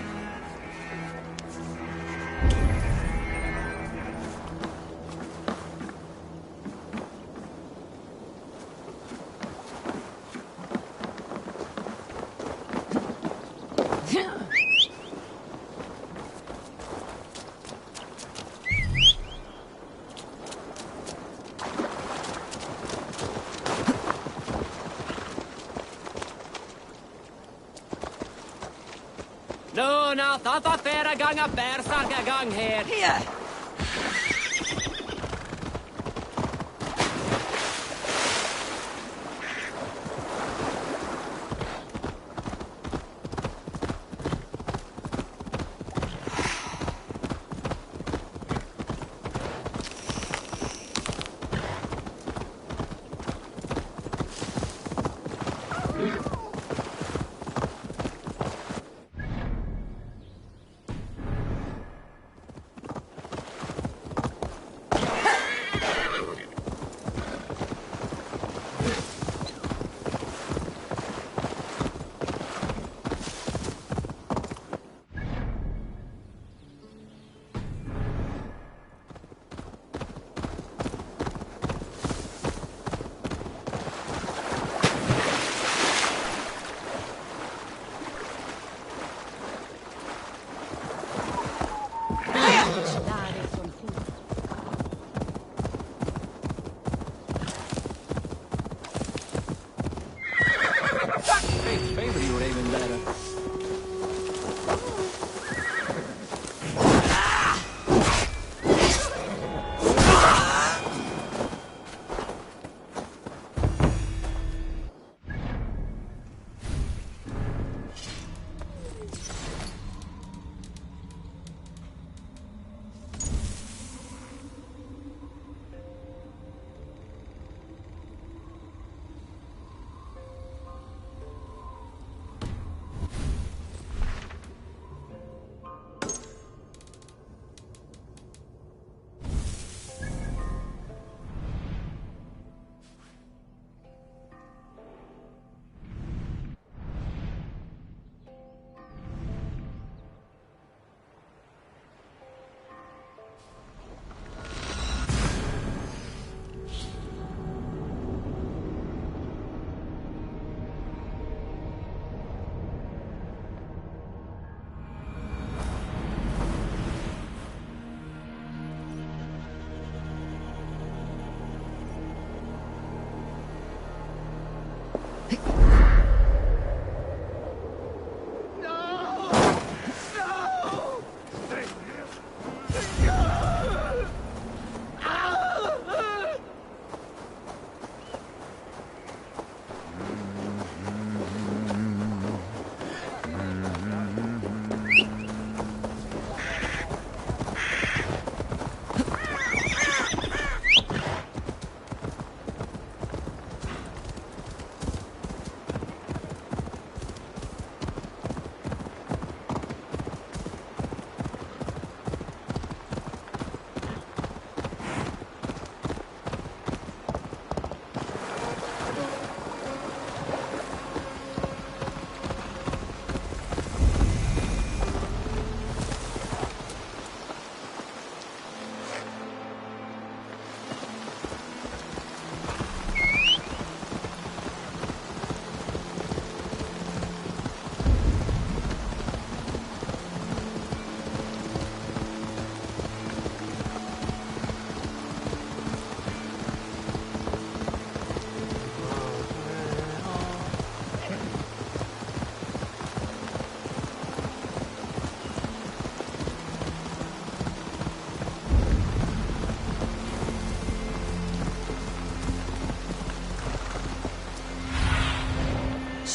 No, now tata færa ganga bærsarka gang her. Here!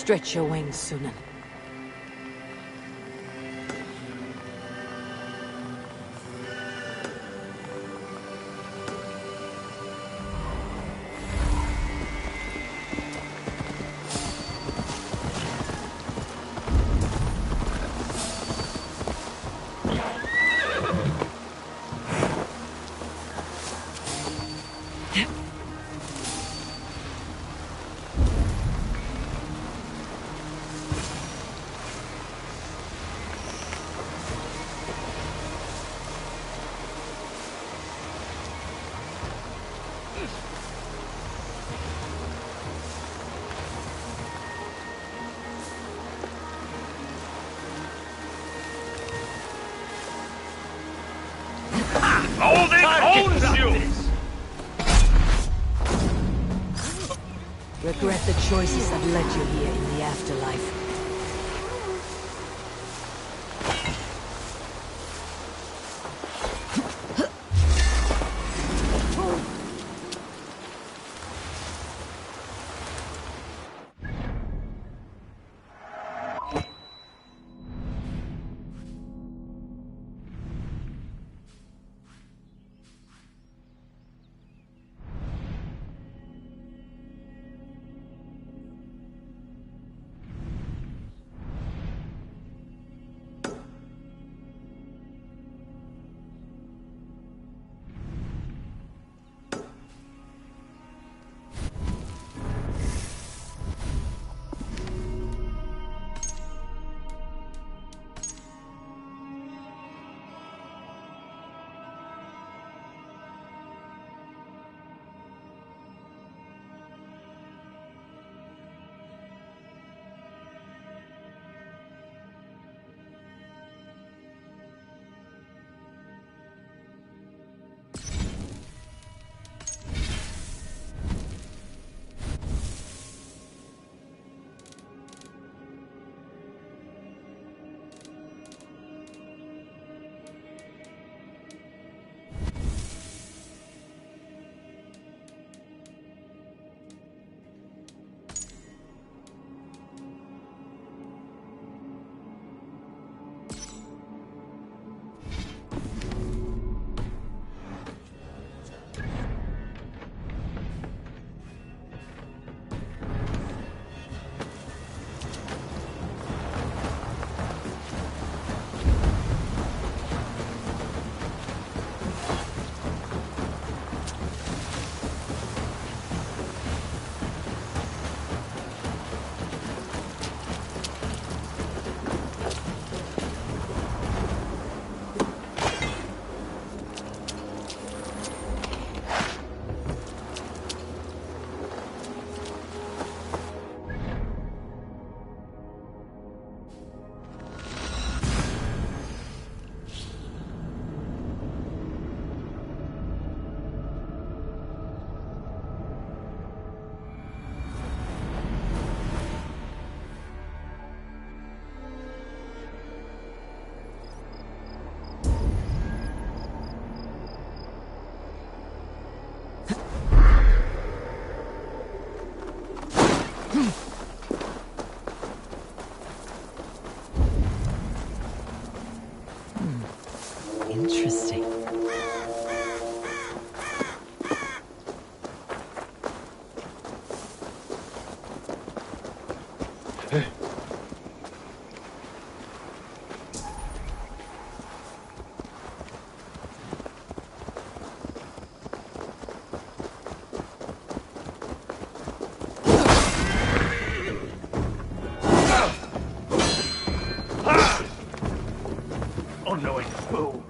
Stretch your wings, Sunan. Regret the choices that led you here in the afterlife. Interesting. Unknowing fool.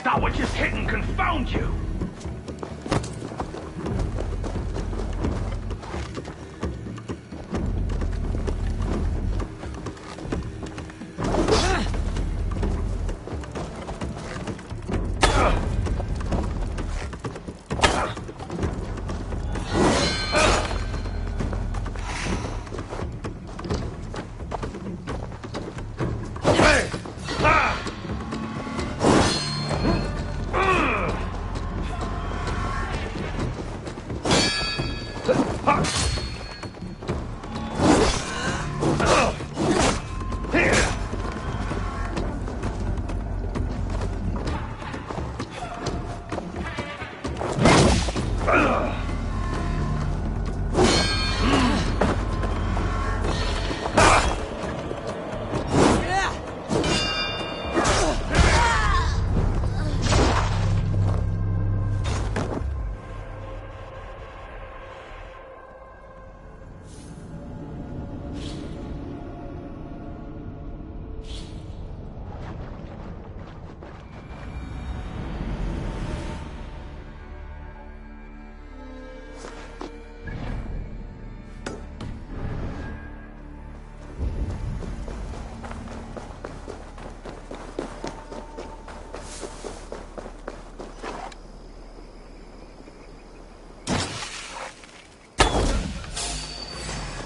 That would just hit and confound you!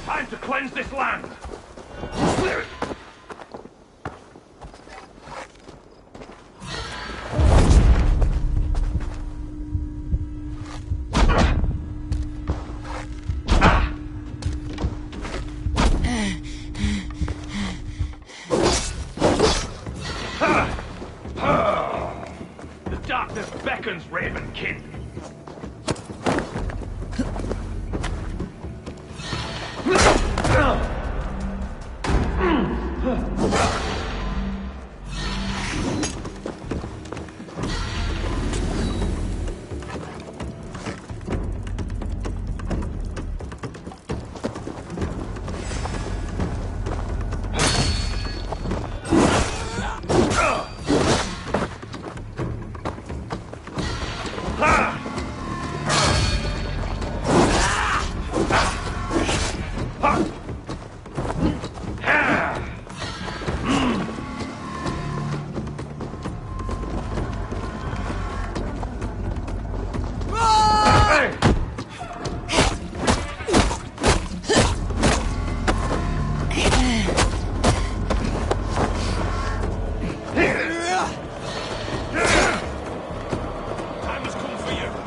Time to cleanse this land! The darkness beckons, Ravenkin. Time has come for you.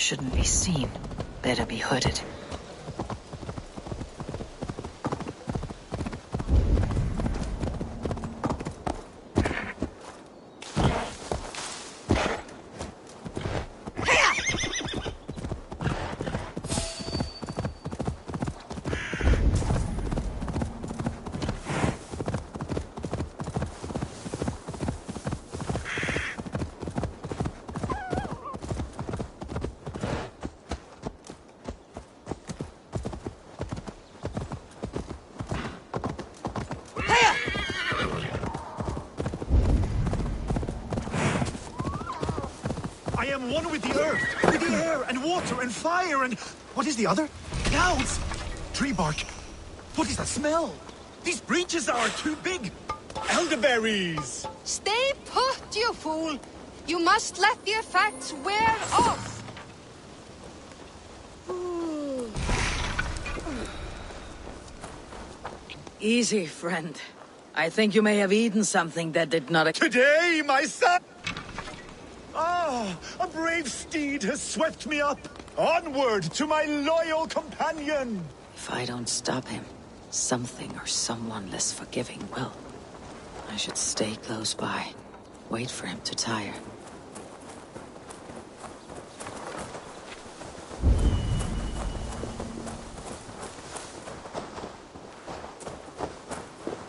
shouldn't be seen. Better be hooded. I am one with the earth, with the air, and water, and fire, and... What is the other? Clouds! Tree bark. What is that smell? These breaches are too big. Elderberries! Stay put, you fool! You must let the effects wear off! Easy, friend. I think you may have eaten something that did not... Today, my son! Ah, a brave steed has swept me up. Onward to my loyal companion! If I don't stop him, something or someone less forgiving will. I should stay close by. Wait for him to tire.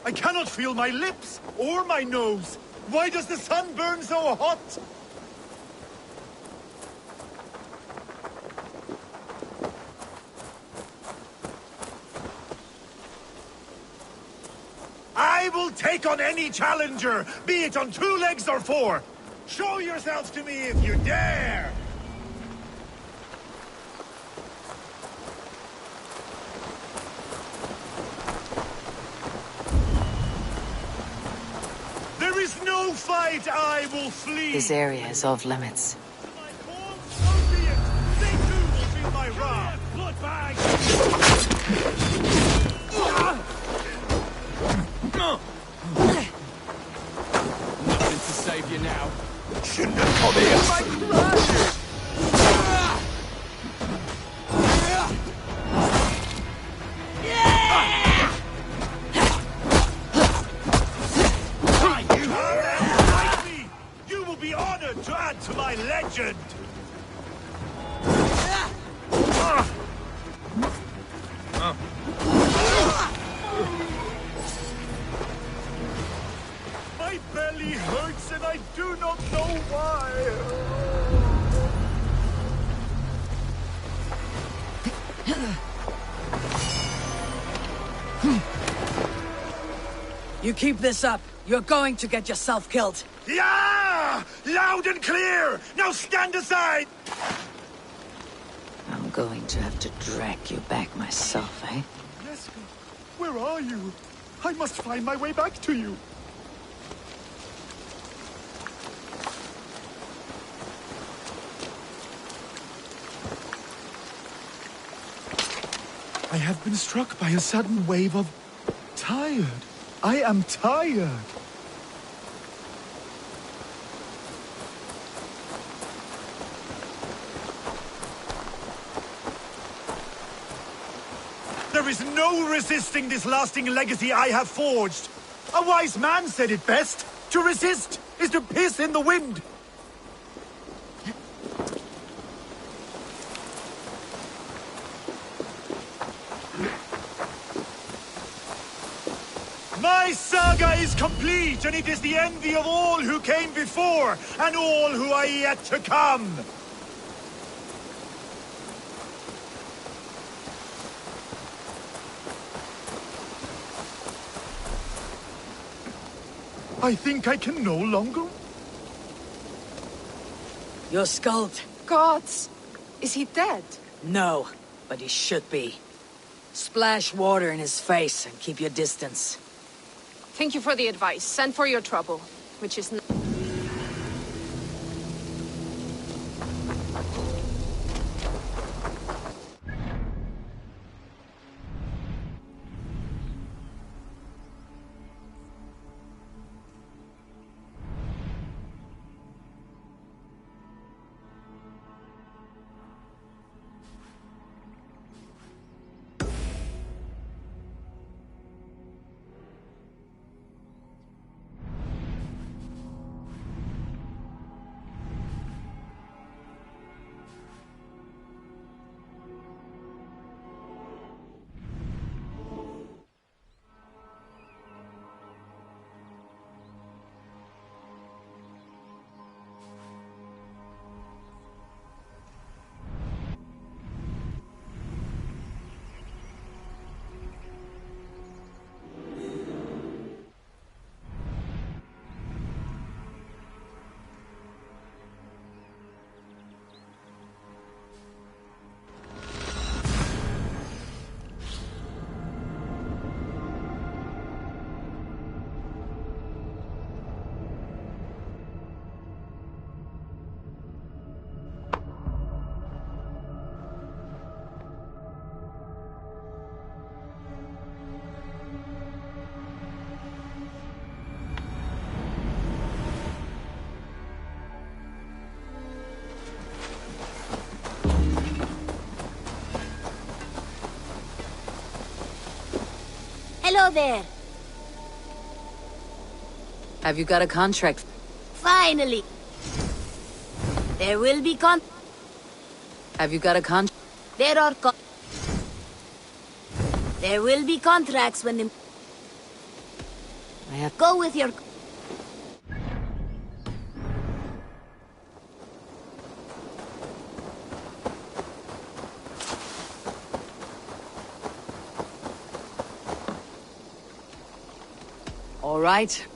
I cannot feel my lips or my nose. Why does the sun burn so hot? I will take on any challenger, be it on 2 legs or 4. Show yourselves to me if you dare! There is no fight I will flee! This area is off limits. They too will feel my wrath! Blood bag! Nothing to save you now. Shouldn't have come here! You will be honored to add to my legend! My belly hurts and I do not know why. You keep this up, you're going to get yourself killed. Yeah! Loud and clear! Now stand aside! I'm going to have to drag you back myself, eh? Jessica, where are you? I must find my way back to you. I have been struck by a sudden wave of... tired. I am tired. There is no resisting this lasting legacy I have forged. A wise man said it best. To resist is to piss in the wind. My saga is complete, and it is the envy of all who came before, and all who are yet to come. I think I can no longer... You're skulled. Gods! Is he dead? No, but he should be. Splash water in his face and keep your distance. Thank you for the advice. Send for your trouble, which is... Hello there. Have you got a contract? Finally. There will be Have you got a contract? There will be contracts when the... I have... Go with your... All right.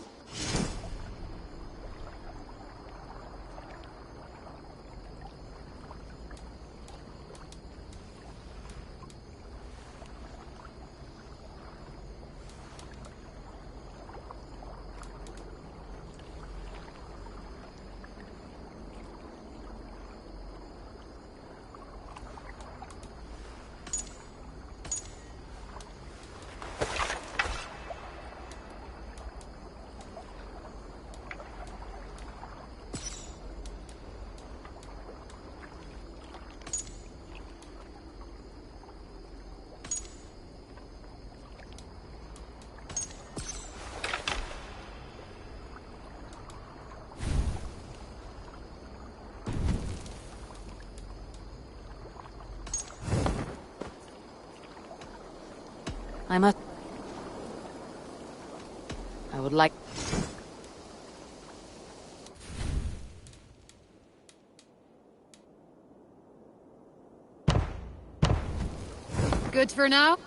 I would like... Good for now?